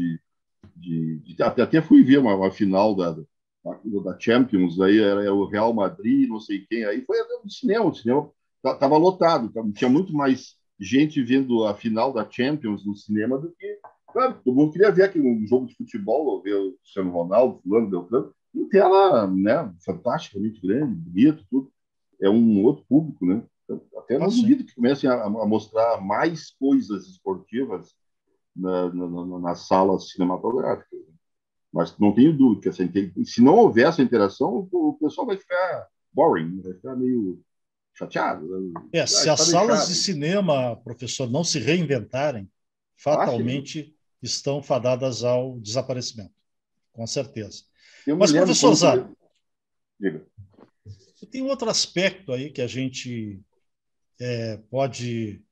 [SPEAKER 7] até fui ver uma final da Champions, aí era o Real Madrid, não sei quem, aí foi no cinema, o cinema estava lotado, tinha muito mais gente vendo a final da Champions no cinema do que, claro, todo mundo queria ver aquele jogo de futebol, ou ver o Cristiano Ronaldo, fulano, Beltrano, em tela, né, fantástica, muito grande, bonito, tudo. É um outro público, né? Até não duvido que comecem a mostrar mais coisas esportivas nas salas cinematográficas. Mas não tenho dúvida que se não houver essa interação, o pessoal vai ficar boring, vai ficar meio chateado.
[SPEAKER 1] Se as salas de cinema, professor, não se reinventarem, fatalmente estão fadadas ao desaparecimento, com certeza. Mas, professor Zara, tem outro aspecto aí que a gente pode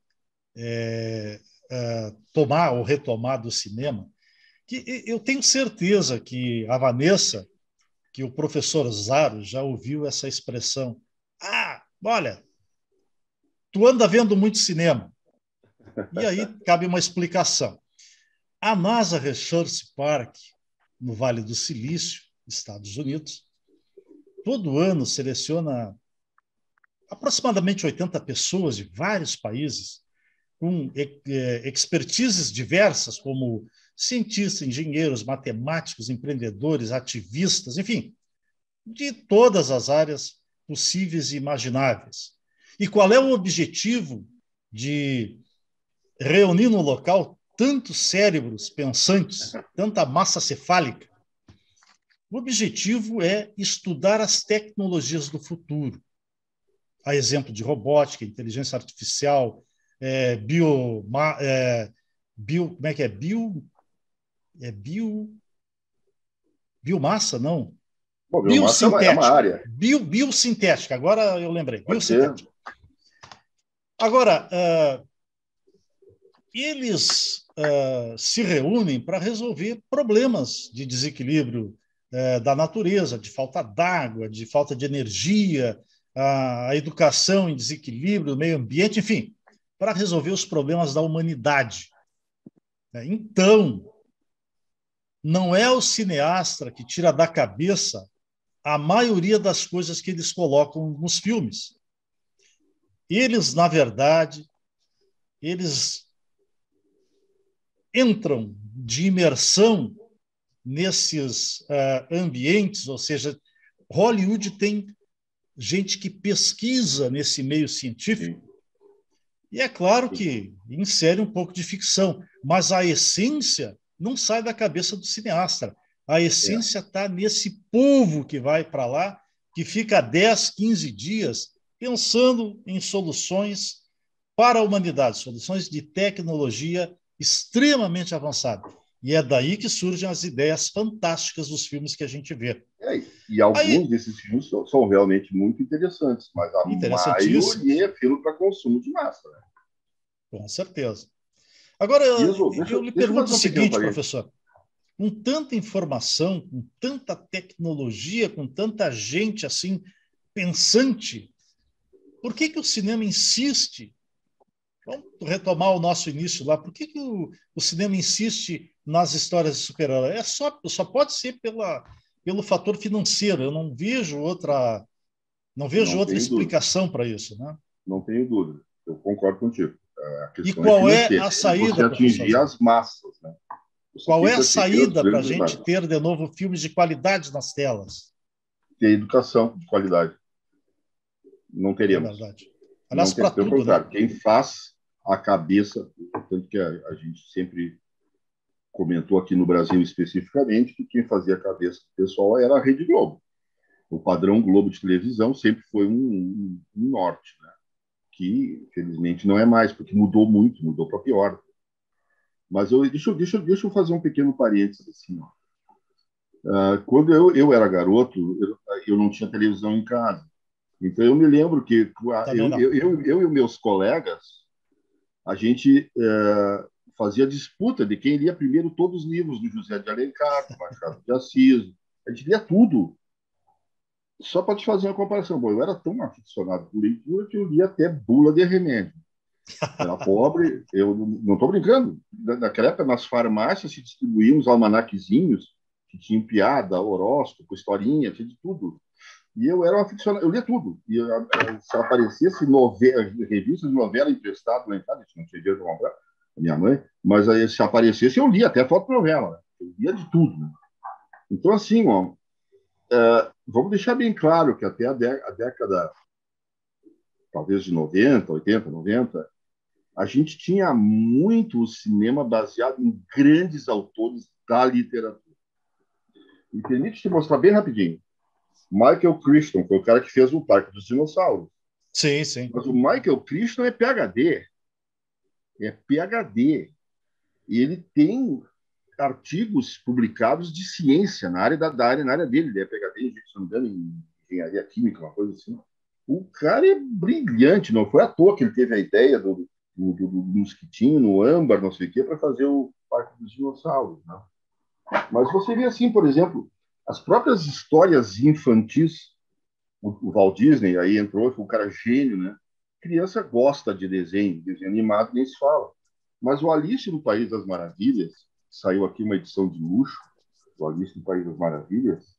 [SPEAKER 1] tomar ou retomar do cinema, que eu tenho certeza que a Vanessa, que o professor Zaro já ouviu essa expressão. Olha, tu anda vendo muito cinema. E aí cabe uma explicação. A NASA Research Park, no Vale do Silício, Estados Unidos, todo ano seleciona aproximadamente 80 pessoas de vários países com expertises diversas, como cientistas, engenheiros, matemáticos, empreendedores, ativistas, enfim, de todas as áreas possíveis e imagináveis. E qual é o objetivo de reunir no local tantos cérebros pensantes, tanta massa cefálica? O objetivo é estudar as tecnologias do futuro. A exemplo de robótica, inteligência artificial, biomassa, não?
[SPEAKER 7] Bom, biossintética. É uma área.
[SPEAKER 1] Biosintética, agora eu lembrei. Biosintética. Agora, eles se reúnem para resolver problemas de desequilíbrio da natureza, de falta d'água, de falta de energia, a educação em desequilíbrio, o meio ambiente, enfim, para resolver os problemas da humanidade. Então, não é o cineasta que tira da cabeça a maioria das coisas que eles colocam nos filmes. Eles, na verdade, eles entram de imersão nesses ambientes, ou seja, Hollywood tem gente que pesquisa nesse meio científico, e é claro que insere um pouco de ficção, mas a essência não sai da cabeça do cineasta. A essência está nesse povo que vai para lá, que fica 10, 15 dias pensando em soluções para a humanidade, soluções de tecnologia extremamente avançada. E é daí que surgem as ideias fantásticas dos filmes que a gente vê.
[SPEAKER 7] E alguns desses filmes são realmente muito interessantes, mas a maioria é filme para consumo de massa. Né?
[SPEAKER 1] Com certeza. Agora, eu lhe pergunto o seguinte, professor. Com tanta informação, com tanta tecnologia, com tanta gente assim pensante, por que o cinema insiste? Vamos retomar o nosso início lá. Por que o cinema insiste nas histórias de super-herói. Só pode ser pelo fator financeiro. Eu não vejo outra explicação para isso, né?
[SPEAKER 7] Não tenho dúvida. Eu concordo contigo.
[SPEAKER 1] E qual é a saída
[SPEAKER 7] para atingir as massas, né?
[SPEAKER 1] Qual é a saída para a gente ter de novo filmes de qualidade nas telas?
[SPEAKER 7] Ter educação de qualidade. Não teríamos.
[SPEAKER 1] É verdade. Aliás, para tudo, né?
[SPEAKER 7] Quem faz a cabeça, tanto que a gente sempre comentou aqui no Brasil especificamente, que quem fazia a cabeça do pessoal era a Rede Globo. O padrão Globo de televisão sempre foi um norte, né? Que, infelizmente, não é mais, porque mudou muito, mudou para pior. Mas deixa eu fazer um pequeno parênteses. Assim, ó. Quando eu era garoto, eu não tinha televisão em casa. Então, eu me lembro que eu e meus colegas, a gente fazia disputa de quem lia primeiro todos os livros do José de Alencar, do Machado de Assis. A gente lia tudo. Só para te fazer uma comparação, bom, eu era tão aficionado por leitura que eu lia até bula de remédio. Era pobre, eu não estou brincando. Naquela época, nas farmácias se distribuíam os almanaquezinhos que tinham piada, horóscopo, historinha, tinha de tudo. E eu era um aficionado, eu lia tudo. E se aparecesse revistas de novela emprestado lá em casa, a gente não tinha dinheiro para comprar, a minha mãe, mas aí se aparecesse, eu lia até fotonovela. Né? Eu lia de tudo. Né? Então, assim, ó, vamos deixar bem claro que até a década, talvez de 90, 80, 90, a gente tinha muito o cinema baseado em grandes autores da literatura. E permite te mostrar bem rapidinho. Michael Crichton foi o cara que fez o Parque dos Dinossauros.
[SPEAKER 1] Sim, sim.
[SPEAKER 7] Mas o Michael Crichton é PhD. É PhD. E ele tem artigos publicados de ciência na área dele. Ele é PhD, se não me engano, em engenharia química, uma coisa assim. O cara é brilhante. Não foi à toa que ele teve a ideia do mosquitinho no âmbar, não sei o quê, para fazer o Parque dos Dinossauros. Né? Mas você vê assim, por exemplo, as próprias histórias infantis, o Walt Disney aí entrou, foi um cara gênio, né? Criança gosta de desenho animado nem se fala. Mas o Alice no País das Maravilhas, saiu aqui uma edição de luxo, o Alice no País das Maravilhas.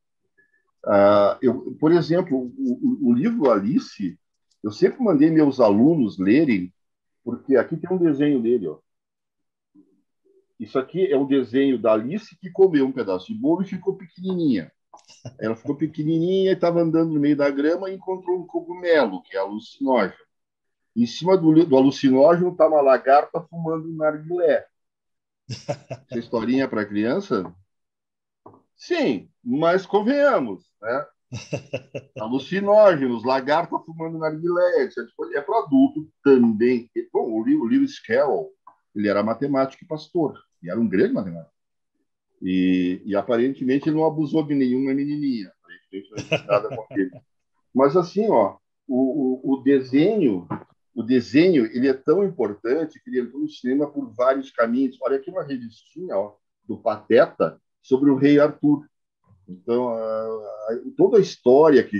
[SPEAKER 7] Por exemplo, o livro Alice, eu sempre mandei meus alunos lerem, porque aqui tem um desenho dele, ó. Isso aqui é o desenho da Alice que comeu um pedaço de bolo e ficou pequenininha. Ela ficou pequenininha e estava andando no meio da grama e encontrou um cogumelo, que é alucinógeno. Em cima do alucinógeno está uma lagarta fumando um narguilé. Essa historinha é para criança? Sim, mas convenhamos, né? Alucinógenos, lagarta fumando narguilé, é para adulto também. Bom, o Lewis Carroll, ele era matemático e pastor, e era um grande matemático. E aparentemente ele não abusou de nenhuma menininha. Aparentemente não nada com ele. Mas assim, ó, o desenho ele é tão importante que ele entrou no cinema por vários caminhos. Olha aqui uma revistinha, ó, do Pateta sobre o Rei Arthur. Então, toda a história que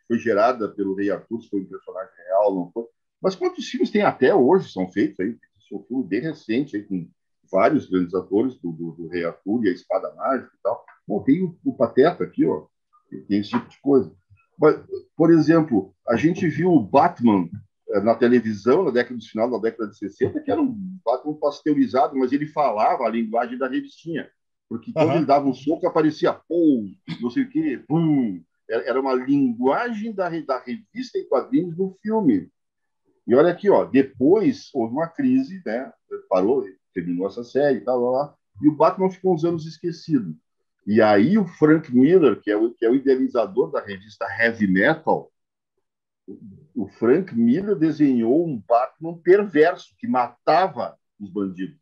[SPEAKER 7] foi gerada pelo Rei Arthur, se foi um personagem real, não foi. Mas quantos filmes tem até hoje, são feitos aí? Esse é um filme bem recente, aí, com vários grandes atores do Rei Arthur e a Espada Mágica e tal. Bom, tem o Pateta aqui, ó, tem esse tipo de coisa. Mas, por exemplo, a gente viu o Batman na televisão no final da década de 60, que era um Batman pasteurizado, mas ele falava a linguagem da revistinha. Porque quando ele dava um soco, aparecia pô, não sei o quê, pum. Era uma linguagem da revista em quadrinhos do filme. E olha aqui, ó, depois houve uma crise, né? Parou, terminou essa série e tal, e o Batman ficou uns anos esquecido. E aí o Frank Miller, que é o idealizador da revista Heavy Metal, o Frank Miller desenhou um Batman perverso, que matava os bandidos.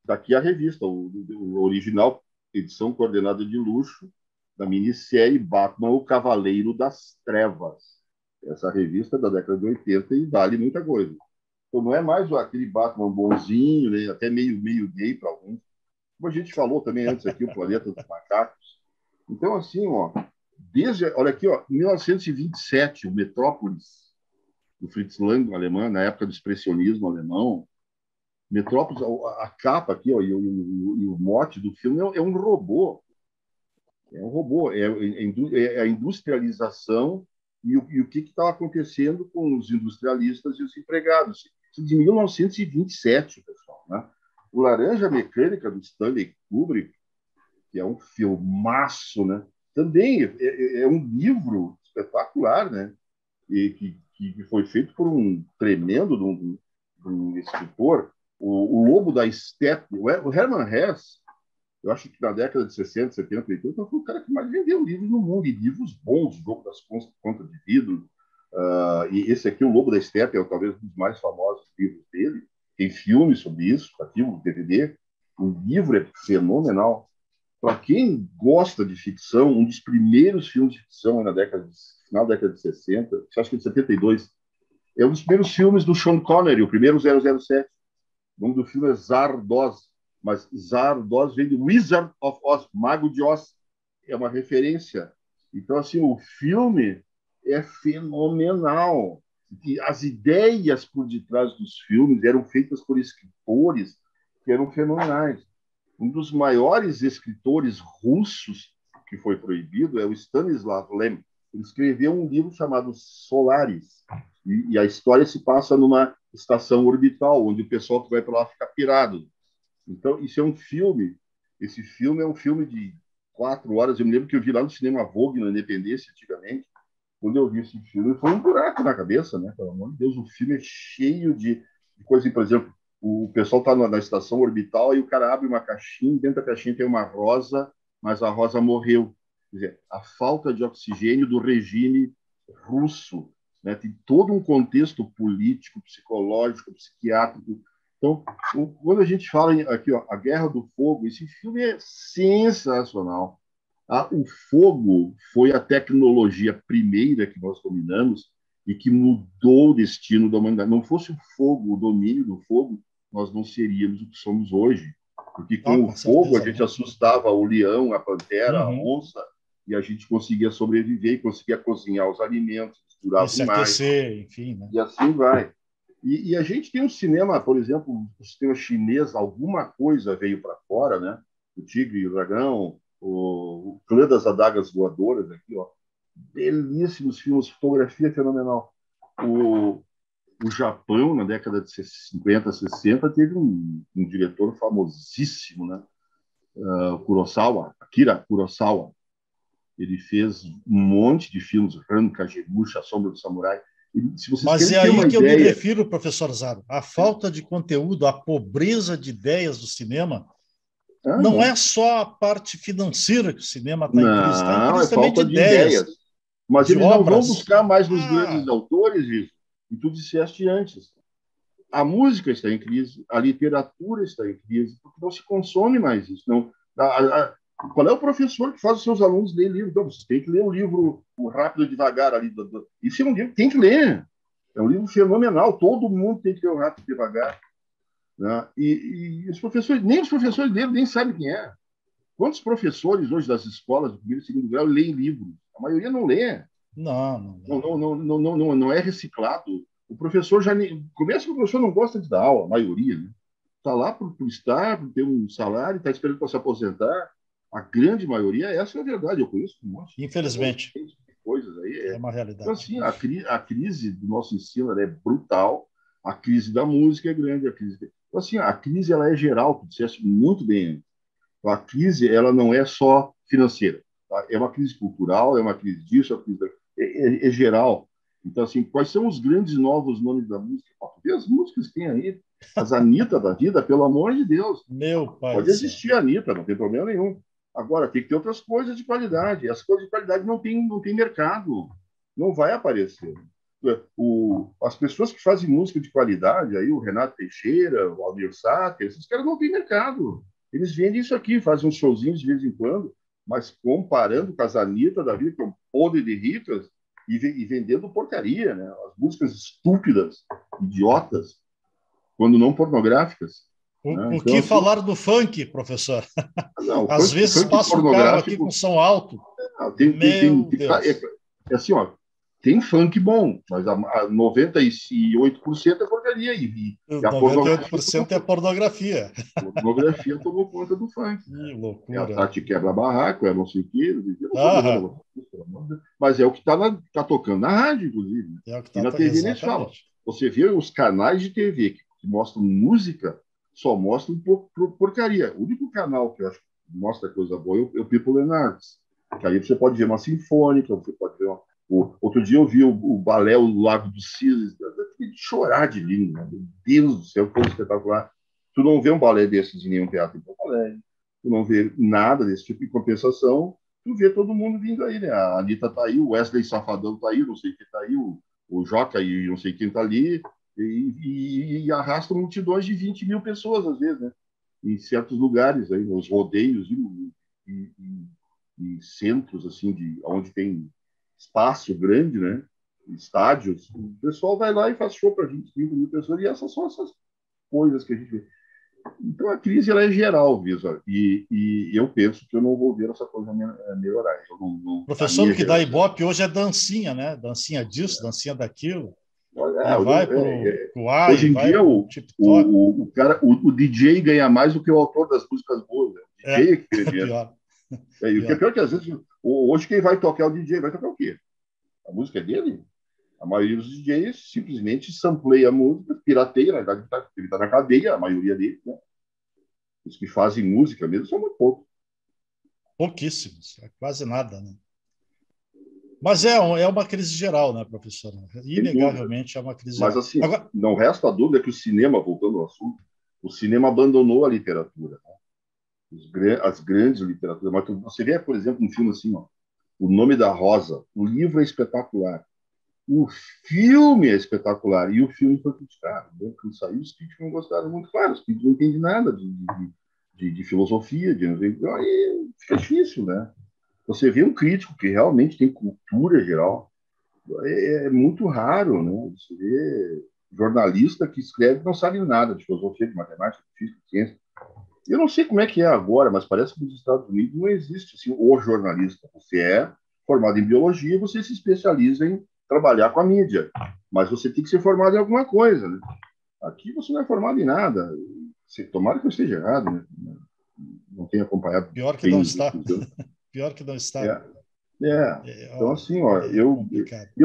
[SPEAKER 7] Daqui a revista, o original, edição coordenada de luxo, da minissérie Batman, o Cavaleiro das Trevas. Essa revista é da década de 80 e vale muita coisa. Então não é mais aquele Batman bonzinho, né, até meio gay para alguns. Como a gente falou também antes aqui, o Planeta dos Macacos. Então, assim, ó, olha aqui, ó, 1927, o Metrópolis, do Fritz Lang, alemão, na época do expressionismo alemão. Metrópolis, a capa aqui, ó, e o mote do filme é um robô. É um robô, é a industrialização e o que estava acontecendo com os industrialistas e os empregados. Isso de 1927, pessoal, né? O Laranja Mecânica, do Stanley Kubrick, que é um filmaço, né? Também é um livro espetacular, né? E que foi feito por um tremendo de um escritor, o Lobo da Steppe. O Hermann Hesse, eu acho que na década de 60, 70, 80, foi o cara que mais vendeu livros no mundo, e livros bons, O Jogo das Contas de Vidro. E esse aqui, O Lobo da Steppe, é talvez um dos mais famosos livros dele. Tem filme sobre isso, aqui o DVD. O livro é fenomenal. Para quem gosta de ficção, um dos primeiros filmes de ficção final da década de 60, acho que de 72, é um dos primeiros filmes do Sean Connery, o primeiro 007. O nome do filme é Zardoz, mas Zardoz vem do Wizard of Oz, Mago de Oz. É uma referência. Então, assim, o filme é fenomenal. E as ideias por detrás dos filmes eram feitas por escritores que eram fenomenais. Um dos maiores escritores russos que foi proibido é o Stanislav Lem. Ele escreveu um livro chamado Solaris, e a história se passa numa estação orbital, onde o pessoal que vai para lá fica pirado. Então, isso é um filme. Esse filme é um filme de 4 horas. Eu me lembro que eu vi lá no Cinema Vogue, na Independência, antigamente. Quando eu vi esse filme, foi um buraco na cabeça, né? Pelo amor de Deus, o filme é cheio de coisa. Por exemplo, o pessoal está na estação orbital e o cara abre uma caixinha, dentro da caixinha tem uma rosa, mas a rosa morreu. Quer dizer, a falta de oxigênio do regime russo, né? Tem todo um contexto político, psicológico, psiquiátrico. Então, quando a gente fala aqui, ó, A Guerra do Fogo, esse filme é sensacional. O fogo foi a tecnologia primeira que nós dominamos e que mudou o destino da humanidade. Não fosse o fogo, o domínio do fogo, nós não seríamos o que somos hoje. Porque com o fogo a gente assustava o leão, a pantera, a onça, e a gente conseguia sobreviver, conseguia cozinhar os alimentos, misturar
[SPEAKER 1] se aquecer, enfim, né?
[SPEAKER 7] E assim vai. E a gente tem um cinema, por exemplo, o cinema chinês, alguma coisa veio para fora, né? O Tigre e o Dragão, o Clã das Adagas Voadoras, aqui, ó. Belíssimos filmes, fotografia fenomenal. O Japão, na década de 50, 60, teve um diretor famosíssimo, né? Akira Kurosawa. Ele fez um monte de filmes, Han Kagemusha, A Sombra do Samurai.
[SPEAKER 1] Mas é aí que eu me refiro, professor Zaro. A falta de conteúdo, a pobreza de ideias do cinema, não é só a parte financeira que o cinema está em crise, está em crise também de ideias.
[SPEAKER 7] Mas eles não vão buscar mais nos grandes autores isso. E tu disseste antes. A música está em crise, a literatura está em crise, porque não se consome mais isso. Não, qual é o professor que faz os seus alunos ler livro? Então, você tem que ler o livro o Rápido e Devagar. Isso é um livro que tem que ler. É um livro fenomenal. Todo mundo tem que ler o Rápido e Devagar. Né? E os professores, nem os professores dele nem sabem quem é. Quantos professores hoje das escolas do primeiro e segundo grau leem livros? A maioria não lê. Não é reciclado. O professor já nem... Começa que o professor não gosta de dar aula, a maioria, né? Está lá por estar, por ter um salário, está esperando para se aposentar. A grande maioria, essa é a verdade. Eu conheço um monte.
[SPEAKER 1] Infelizmente.
[SPEAKER 7] Coisas aí.
[SPEAKER 1] É uma realidade.
[SPEAKER 7] Então, assim, a crise do nosso ensino é brutal. A crise da música é grande. Então, assim, a crise ela é geral, tu disseste muito bem. A crise ela não é só financeira. Tá? É uma crise cultural, é uma crise disso, é geral. Então, assim, quais são os grandes novos nomes da música? Vê as músicas que tem aí. As Anitta da vida, pelo amor de Deus.
[SPEAKER 1] Meu pai.
[SPEAKER 7] Pode existir a Anitta, não tem problema nenhum. Agora, tem que ter outras coisas de qualidade. As coisas de qualidade não tem mercado. Não vai aparecer. As pessoas que fazem música de qualidade, aí o Renato Teixeira, o Almir Sater, esses caras não têm mercado. Eles vendem isso aqui, fazem uns showzinhos de vez em quando, mas comparando com as Anitta da vida, que é um podre de ricas, e vendendo porcaria, né? As músicas estúpidas, idiotas, quando não pornográficas.
[SPEAKER 1] Então, que falar do funk, professor? Não, às vezes passa um carro aqui com som alto.
[SPEAKER 7] É assim, ó, tem funk bom, mas a 98% é porcaria. E a
[SPEAKER 1] 98% é pornografia.
[SPEAKER 7] A pornografia tomou conta do funk.
[SPEAKER 1] Que loucura.
[SPEAKER 7] É a Tati Quebra-Barraco, é não sei o quê. Mas é o que está tocando na rádio, inclusive.
[SPEAKER 1] É o que
[SPEAKER 7] e na TV eles falam. Você vê os canais de TV que mostram música, só mostram porcaria. O único canal que eu acho que mostra coisa boa é o Pipo Lenardes. Que aí você pode ver uma sinfônica, você pode ver outro dia eu vi o balé O Lago dos Cisnes, eu fiquei de chorar de lindo, né? Meu Deus do céu, foi espetacular. Tu não vê um balé desses em nenhum teatro em Porto Alegre, tu não vê nada desse tipo. De compensação, tu vê todo mundo vindo aí, né? A Anitta tá aí, o Wesley Safadão tá aí, não sei quem tá aí, o Joca e não sei quem tá ali, e arrastam multidões de 20 mil pessoas, às vezes, né? Em certos lugares, aí, nos rodeios e centros, assim, onde tem espaço grande, né? Estádios, o pessoal vai lá e faz show para 20, 30 mil pessoas, e essas são essas coisas que a gente vê. Então a crise ela é geral, Visa, e eu penso que eu não vou ver essa coisa melhorar.
[SPEAKER 1] Professor, o que dá Ibope hoje é dancinha, né? Dancinha disso, dancinha daquilo. Vai pro ar,
[SPEAKER 7] hoje em dia o DJ ganha mais do que o autor das músicas boas. Né? O DJ é que ganha dinheiro. O que é pior que às vezes hoje quem vai tocar é o DJ, vai tocar o quê? A música é dele? A maioria dos DJs simplesmente sampleia a música, pirateia, na verdade ele está na cadeia, a maioria deles, né? Os que fazem música mesmo são muito poucos.
[SPEAKER 1] Pouquíssimos, quase nada, né? Mas é uma crise geral, né, professor? Inegavelmente é uma crise geral.
[SPEAKER 7] Mas assim, não resta a dúvida que o cinema, voltando ao assunto, o cinema abandonou a literatura, né? As grandes literaturas. Mas você vê, por exemplo, um filme assim, ó, O Nome da Rosa, o livro é espetacular, o filme é espetacular, e o filme foi criticado. Né? Quando saiu, os críticos não gostaram muito. Claro, os críticos não entendem nada de filosofia, aí fica difícil, né? Você vê um crítico que realmente tem cultura geral, é muito raro, né? Você vê jornalista que escreve e não sabe nada de filosofia, de matemática, de física, de ciência. Eu não sei como é que é agora, mas parece que nos Estados Unidos não existe assim, o jornalista. Você é formado em biologia, você se especializa em trabalhar com a mídia, mas você tem que ser formado em alguma coisa, né? Aqui você não é formado em nada. Tomara que eu esteja errado, né? Não tenho acompanhado.
[SPEAKER 1] Pior que não está. Pior que não está.
[SPEAKER 7] Então, assim, ó, eu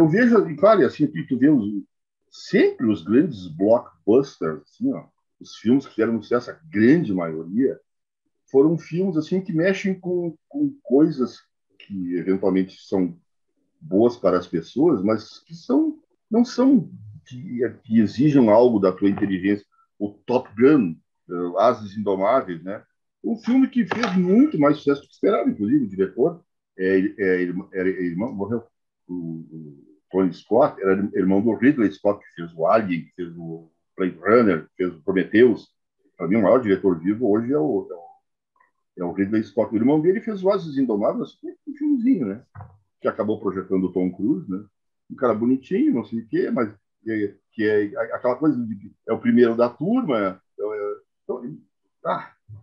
[SPEAKER 7] vejo, e claro, assim, tu vê sempre os grandes blockbusters, assim, ó, os filmes que fizeram sucesso, a grande maioria, foram filmes assim que mexem com coisas que eventualmente são boas para as pessoas, mas que não são que exijam algo da tua inteligência. O Top Gun, Asas Indomáveis, né? Um filme que fez muito mais sucesso do que esperava, inclusive o diretor era irmão, morreu, o Tony Scott, era irmão do Ridley Scott, que fez o Alien, que fez o Blade Runner, que fez o Prometheus. Para mim, o maior diretor vivo hoje é o Ridley Scott. O irmão dele fez o Asas Indomáveis, um filmezinho, né? Que acabou projetando o Tom Cruise, né? Um cara bonitinho, não sei o quê, mas que é aquela coisa de é o primeiro da turma.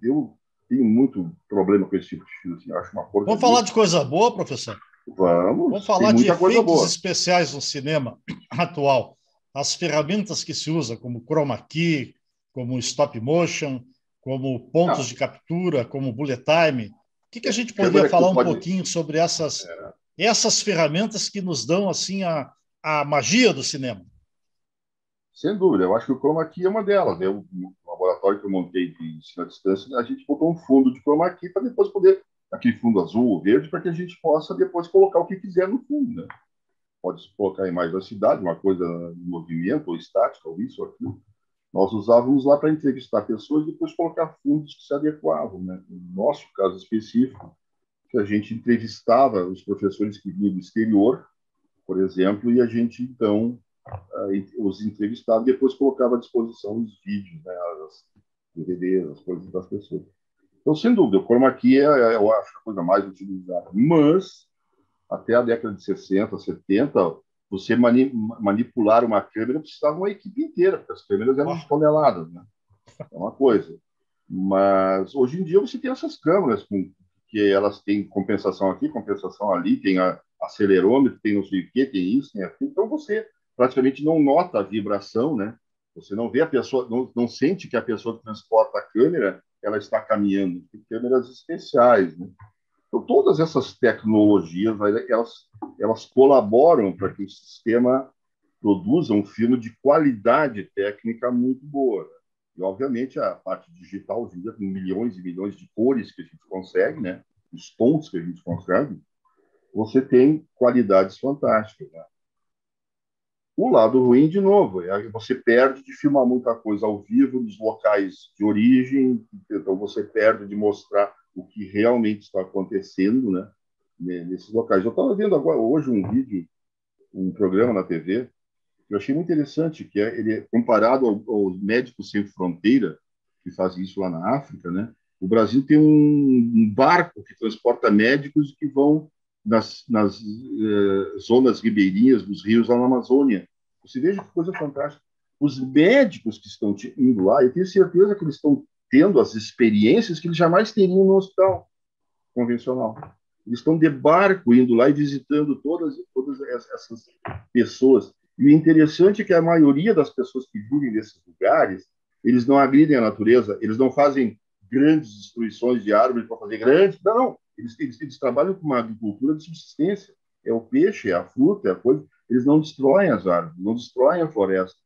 [SPEAKER 7] Eu tenho muito problema com esse tipo de filme. Assim, eu acho uma porcaria.
[SPEAKER 1] Vamos falar de coisa boa, professor? Vamos falar de efeitos especiais no cinema atual. As ferramentas que se usa, como chroma key, como stop motion, como pontos de captura, como bullet time. O que a gente poderia falar pouquinho sobre essas ferramentas que nos dão assim a magia do cinema?
[SPEAKER 7] Sem dúvida, eu acho que o chroma key é uma delas. No laboratório que eu montei de ensino à distância, a gente botou um fundo de chroma key para depois poder, aquele fundo azul ou verde, para que a gente possa depois colocar o que quiser no fundo, né? Pode colocar a imagem da cidade, uma coisa em movimento, ou estática, ou isso, ou aquilo. Nós usávamos lá para entrevistar pessoas e depois colocar fundos que se adequavam, né? No nosso caso específico, que a gente entrevistava os professores que vinham do exterior, por exemplo, e a gente, então, os entrevistava e depois colocava à disposição os vídeos, né, as DVDs, as coisas das pessoas. Então, sem dúvida, o chroma key eu acho a coisa mais utilizada. Mas, até a década de 60, 70, você manipular uma câmera precisava uma equipe inteira, porque as câmeras eram de toneladas, né? É uma coisa. Mas, hoje em dia, você tem essas câmeras que elas têm compensação aqui, compensação ali, tem a acelerômetro, tem não sei o quê, tem isso, tem aquilo. Então você praticamente não nota a vibração, né? Você não vê a pessoa, não sente que a pessoa que transporta a câmera, ela está caminhando. Tem câmeras especiais, né? Então, todas essas tecnologias, elas colaboram para que o sistema produza um filme de qualidade técnica muito boa, né? E, obviamente, a parte digital, hoje em dia, com milhões e milhões de cores que a gente consegue, né? Os tons que a gente consegue, você tem qualidades fantásticas, né? O lado ruim, de novo, é que você perde de filmar muita coisa ao vivo nos locais de origem, então você perde de mostrar o que realmente está acontecendo, né, nesses locais. Eu estava vendo agora, hoje um vídeo, um programa na TV, que eu achei muito interessante, que ele é comparado aos Médicos Sem Fronteira, que fazem isso lá na África, né? O Brasil tem um barco que transporta médicos que vão nas zonas ribeirinhas dos rios lá na Amazônia. Você veja que coisa fantástica. Os médicos que estão indo lá, eu tenho certeza que eles estão tendo as experiências que eles jamais teriam no hospital convencional. Eles estão de barco indo lá e visitando todas essas pessoas. E o interessante é que a maioria das pessoas que vivem nesses lugares, eles não agridem a natureza, eles não fazem grandes destruições de árvores para fazer grandes. Não. Eles trabalham com uma agricultura de subsistência. É o peixe, é a fruta, é a coisa. Eles não destroem as árvores, não destroem a floresta.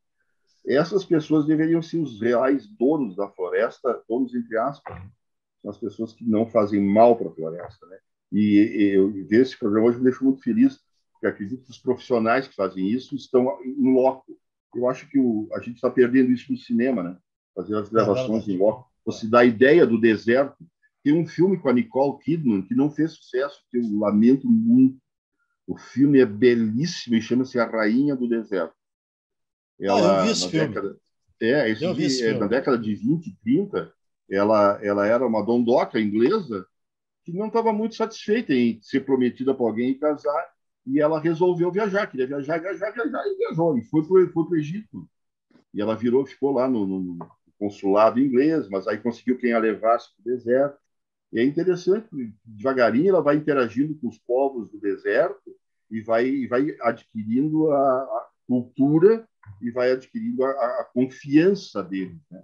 [SPEAKER 7] Essas pessoas deveriam ser os reais donos da floresta, donos entre aspas. São as pessoas que não fazem mal para a floresta, né? E eu ver esse programa hoje me deixou muito feliz, porque acredito que os profissionais que fazem isso estão em loco. Eu acho que a gente está perdendo isso no cinema, né? Fazer as gravações em loco. Você dá a ideia do deserto. Tem um filme com a Nicole Kidman que não fez sucesso, que eu lamento muito. O filme é belíssimo e chama-se A Rainha do Deserto.
[SPEAKER 1] Eu vi esse filme.
[SPEAKER 7] Na década de 20 e 30, ela era uma dondoca inglesa que não estava muito satisfeita em ser prometida para alguém e casar, e ela resolveu viajar, queria viajar, e viajou, e foi para o Egito. E ela ficou lá no consulado inglês, mas aí conseguiu quem a levasse para o deserto. E é interessante, devagarinho ela vai interagindo com os povos do deserto e vai adquirindo a cultura e vai adquirindo a confiança deles, né?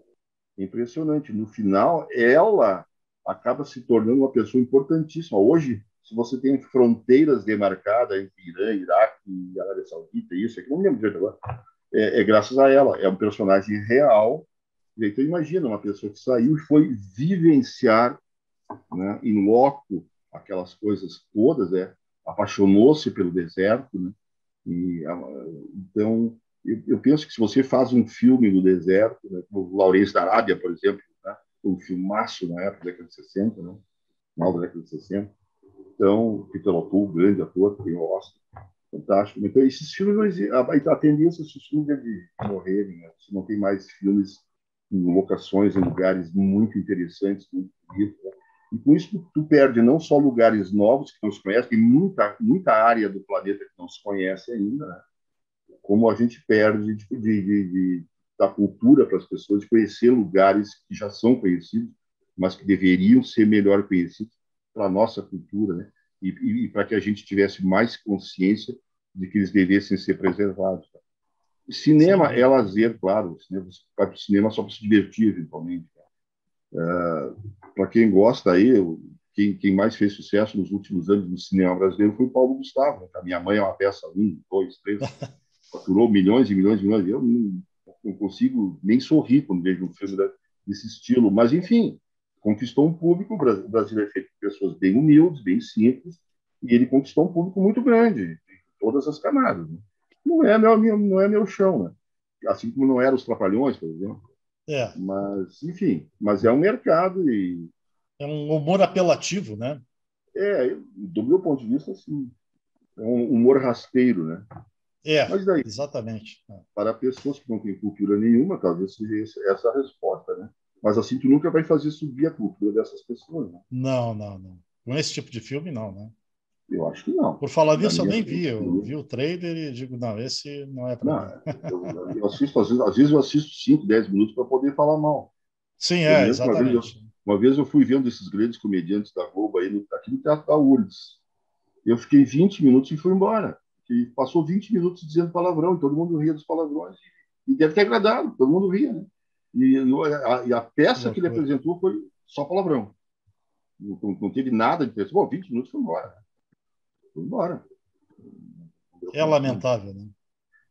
[SPEAKER 7] É impressionante. No final, ela acaba se tornando uma pessoa importantíssima. Hoje, se você tem fronteiras demarcadas entre Irã, Iraque e Arábia Saudita, isso aqui, não me lembro direito agora, é graças a ela. É um personagem real. Então, imagina uma pessoa que saiu e foi vivenciar, né, em loco aquelas coisas todas, apaixonou-se pelo deserto, né? Então, eu penso que se você faz um filme no deserto, né, o Lawrence da Arábia, por exemplo, né, um filmaço na época da década de 60, né, final da década de 60, então, Peter O'Toole, grande ator, tem o Oscar, fantástico. Então, esses filmes, a tendência é esses filmes é de morrerem, né? Você não tem mais filmes em locações, em lugares muito interessantes, muito bonitos, né? E com isso tu perde não só lugares novos que não se conhecem, tem muita área do planeta que não se conhece ainda, né? Como a gente perde da cultura para as pessoas de conhecer lugares que já são conhecidos, mas que deveriam ser melhor conhecidos para a nossa cultura, né? E para que a gente tivesse mais consciência de que eles devessem ser preservados. Cinema é lazer, claro. Você vai para o cinema só para se divertir, eventualmente. Para quem gosta aí, quem mais fez sucesso nos últimos anos no cinema brasileiro foi o Paulo Gustavo. A Minha Mãe é uma peça 1, 2, 3, faturou milhões e milhões e milhões. Eu não consigo nem sorrir quando vejo um filme desse estilo. Mas, enfim, conquistou um público. O Brasil é feito por pessoas bem humildes, bem simples, e ele conquistou um público muito grande, de todas as camadas, né? Não é meu chão, né? Assim como não era os Trapalhões, por exemplo. Mas, enfim, é um mercado e...
[SPEAKER 1] É um humor apelativo, né?
[SPEAKER 7] Do meu ponto de vista, assim, é um humor rasteiro, né? Mas daí,
[SPEAKER 1] exatamente.
[SPEAKER 7] Para pessoas que não têm cultura nenhuma, talvez seja essa a resposta, né? Mas assim, tu nunca vai fazer subir a cultura dessas pessoas, né?
[SPEAKER 1] Não. Com esse tipo de filme, não, né?
[SPEAKER 7] Eu acho que não.
[SPEAKER 1] Por falar nisso, eu nem vi. Eu vi o trailer e digo, não, esse não é para mim.
[SPEAKER 7] Eu assisto, às vezes eu assisto 5, 10 minutos para poder falar mal.
[SPEAKER 1] Sim, exatamente.
[SPEAKER 7] Uma vez eu fui vendo esses grandes comediantes da Globo aqui no Teatro da URGS. Eu fiquei 20 minutos e fui embora. E passou 20 minutos dizendo palavrão, e todo mundo ria dos palavrões. E deve ter agradado, todo mundo ria, né? E a peça que ele apresentou foi só palavrão. Não teve nada de peça. Bom, 20 minutos foi embora. Foi embora.
[SPEAKER 1] É lamentável, né?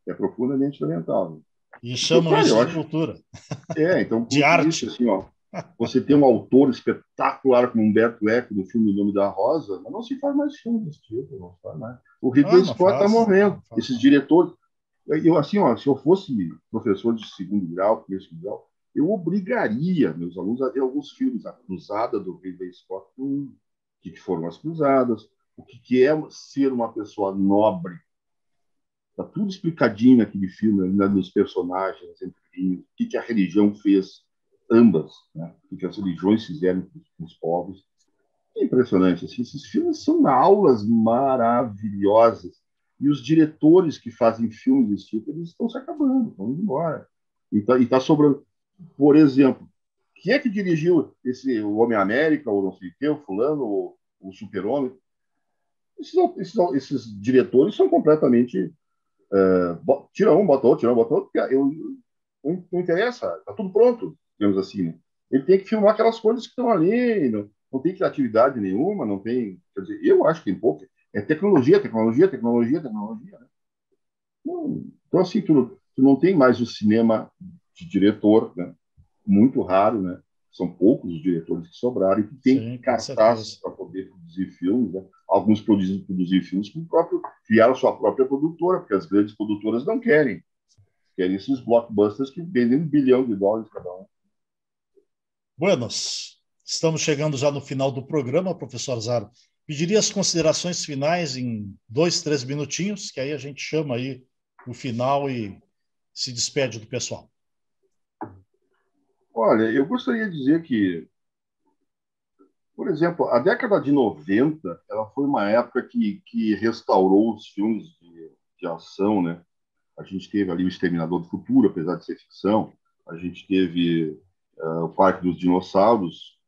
[SPEAKER 7] É profundamente lamentável.
[SPEAKER 1] E chamam isso de cultura.
[SPEAKER 7] Então,
[SPEAKER 1] de arte.
[SPEAKER 7] Isso, assim, ó, você tem um autor espetacular como Humberto Eco no filme O Nome da Rosa, mas não se faz mais filme desse tipo, não se faz mais. O Ridley Scott está morrendo. Esses diretores... Eu, assim, ó, se eu fosse professor de segundo grau, primeiro segundo grau, eu obrigaria meus alunos a ver alguns filmes. A Cruzada do Ridley Scott, o que foram as Cruzadas, o que é ser uma pessoa nobre. Está tudo explicadinho naquele filme, né, nos personagens, entre linhas, o que a religião fez, ambas, né? O que as religiões fizeram com os povos. É impressionante. Assim, esses filmes são aulas maravilhosas. E os diretores que fazem filmes desse tipo, eles estão se acabando, estão indo embora. E tá sobrando. Por exemplo, quem é que dirigiu o Homem-América, ou não sei o quê, o fulano, ou o Super-Homem? Esses diretores são completamente... tira um, bota outro, porque não interessa, está tudo pronto, digamos assim. Né? Ele tem que filmar aquelas coisas que estão ali, não tem criatividade nenhuma, não tem... Quer dizer, eu acho que tem pouco. É tecnologia. Né? Então, assim, tu não tem mais o cinema de diretor, né? Muito raro, né? São poucos os diretores que sobraram e que têm cartazes para poder produzir filmes. Né? Alguns produzir filmes que criaram sua própria produtora, porque as grandes produtoras não querem. Querem esses blockbusters que vendem $1 bilhão cada um.
[SPEAKER 1] Buenos, estamos chegando já no final do programa, professor Zaro. Pediria as considerações finais em 2, 3 minutinhos, que aí a gente chama aí o final e se despede do pessoal.
[SPEAKER 7] Olha, eu gostaria de dizer que, por exemplo, a década de 90, ela foi uma época que restaurou os filmes de ação, né? A gente teve ali o Exterminador do Futuro, apesar de ser ficção. A gente teve o Parque dos Dinossauros,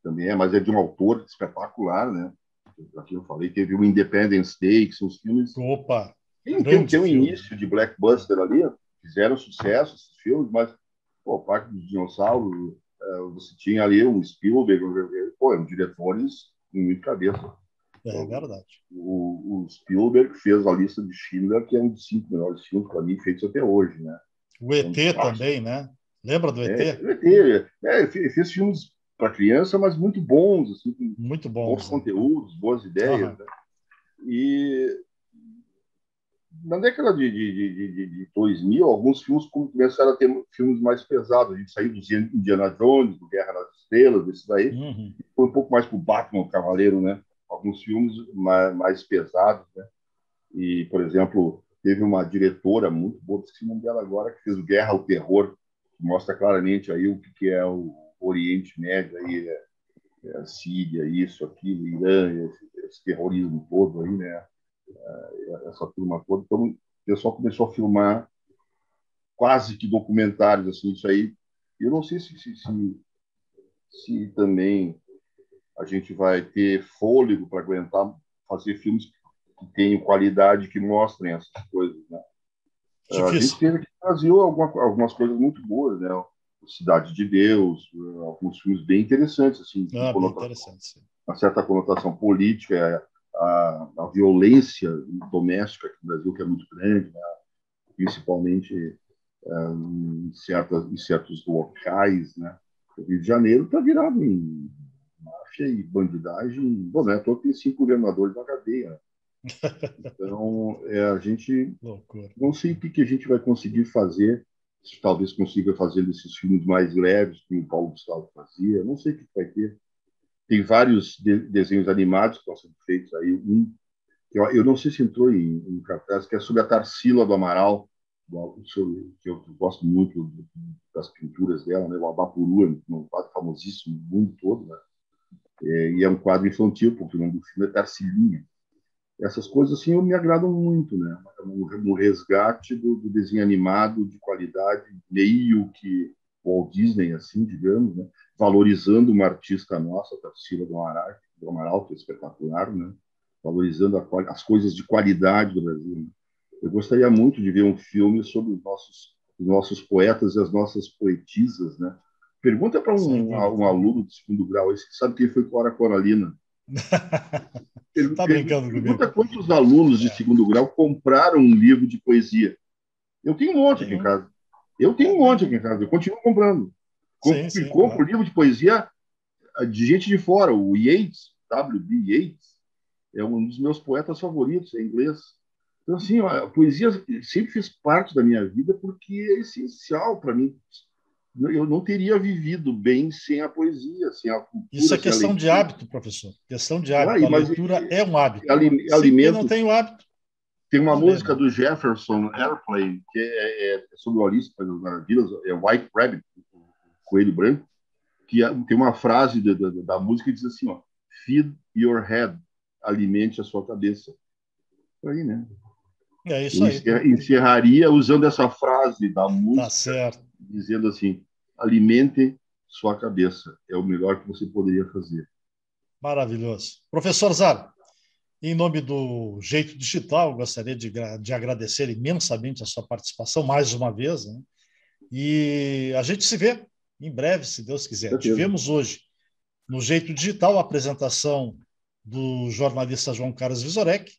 [SPEAKER 7] também mas é de um autor espetacular, né? Aqui eu falei, teve o Independence Day, que são os filmes...
[SPEAKER 1] Opa!
[SPEAKER 7] Tem um início de blockbuster ali, fizeram sucesso esses filmes, mas o Parque dos Dinossauros, você tinha ali um Spielberg, eram diretores com muita cabeça.
[SPEAKER 1] É verdade.
[SPEAKER 7] O Spielberg fez a lista de Schindler, que é um dos 5 melhores filmes, para mim, feitos até hoje, né?
[SPEAKER 1] O ET também, né? Lembra do ET?
[SPEAKER 7] O ET, fez filmes para criança, mas muito bons, assim,
[SPEAKER 1] muito bons,
[SPEAKER 7] bons conteúdos, boas ideias, né? E na década de 2000, alguns filmes começaram a ter filmes mais pesados. A gente saiu dos Indiana Jones, do Guerra nas Estrelas, desses aí. Foi um pouco mais para o Batman, o Cavaleiro, né? Alguns filmes mais pesados, né? E, por exemplo, teve uma diretora muito boa, esqueci o nome dela agora, que fez o Guerra ao Terror, que mostra claramente aí o que é o Oriente Médio, aí, a Síria, isso, aquilo, Irã, esse terrorismo todo aí, né? Essa turma toda. Então, o pessoal começou a filmar quase que documentários, assim, isso aí. Eu não sei se também a gente vai ter fôlego para aguentar fazer filmes que tenham qualidade, que mostrem essas coisas, né? A gente teve aqui no Brasil algumas coisas muito boas, né? Cidade de Deus, alguns filmes bem interessantes, assim,
[SPEAKER 1] bem interessantes.
[SPEAKER 7] Uma certa conotação política, a violência doméstica aqui no Brasil, que é muito grande, né? Principalmente em certos locais, né? O Rio de Janeiro está virado em máfia e bandidagem. Bom, né? Todo tem 5 governadores na cadeia. Né? Então, a gente não sei o que a gente vai conseguir fazer, se talvez consiga fazer desses filmes mais leves, como o Paulo Gustavo fazia, não sei o que vai ter. Tem vários desenhos animados que estão sendo feitos aí. Eu não sei se entrou em cartaz, que é sobre a Tarsila do Amaral, que eu gosto muito das pinturas dela, né? O Abapuru, um quadro famosíssimo no mundo todo, né? E é um quadro infantil, porque o nome do filme é Tarsilinha. Essas coisas assim me agradam muito, né? Um resgate do desenho animado de qualidade, meio que Walt Disney, assim, digamos, né? Valorizando uma artista nossa, Tarsila do Amaral, que é espetacular, né? valorizando as coisas de qualidade do Brasil. Eu gostaria muito de ver um filme sobre os nossos poetas e as nossas poetisas, né? Pergunta para um aluno de segundo grau, esse que sabe quem foi Cora Coralina.
[SPEAKER 1] Tá brincando comigo.
[SPEAKER 7] Pergunta quantos alunos de segundo grau compraram um livro de poesia. Eu tenho um monte aqui em casa. Eu continuo comprando. Compro livro de poesia de gente de fora. O Yeats, W.B. Yeats, é um dos meus poetas favoritos, em inglês. Então, assim, a poesia sempre fez parte da minha vida porque é essencial para mim. Eu não teria vivido bem sem a poesia, sem a cultura.
[SPEAKER 1] Isso é questão de hábito, professor. Questão de hábito. A leitura é um hábito.
[SPEAKER 7] Alimento.
[SPEAKER 1] Não tem o hábito.
[SPEAKER 7] Tem uma música do Jefferson Airplane, que é sobre o Alice das Maravilhas, é White Rabbit, o Coelho Branco, que tem uma frase da música que diz assim, ó, feed your head, alimente a sua cabeça. Aí, né?
[SPEAKER 1] É isso aí.
[SPEAKER 7] Encerraria usando essa frase da música,
[SPEAKER 1] tá certo,
[SPEAKER 7] dizendo assim, alimente sua cabeça, é o melhor que você poderia fazer.
[SPEAKER 1] Maravilhoso. Professor Zaro, em nome do Jeito Digital, gostaria de agradecer imensamente a sua participação mais uma vez, né? E a gente se vê em breve, se Deus quiser. Tivemos hoje, no Jeito Digital, a apresentação do jornalista João Carlos Vizorek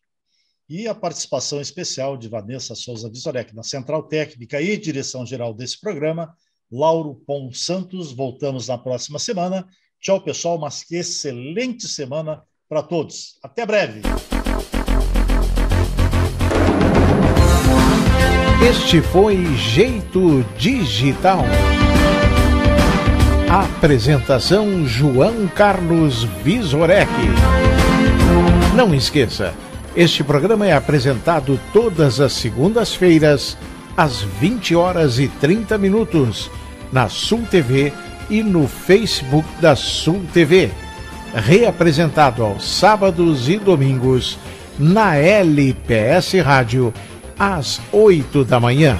[SPEAKER 1] e a participação especial de Vanessa Souza Vizorek. Na Central Técnica e Direção-Geral desse programa, Lauro Pon Santos. Voltamos na próxima semana. Tchau, pessoal, mas que excelente semana para todos. Até breve.
[SPEAKER 9] Este foi Jeito Digital. Apresentação João Carlos Vizorek. Não esqueça, este programa é apresentado todas as segundas-feiras, às 20h30, na Sul TV e no Facebook da Sul TV. Reapresentado aos sábados e domingos na LPS Rádio, às 8 da manhã.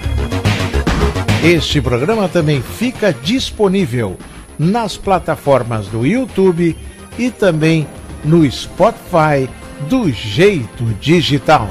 [SPEAKER 9] Este programa também fica disponível nas plataformas do YouTube e também no Spotify do Jeito Digital.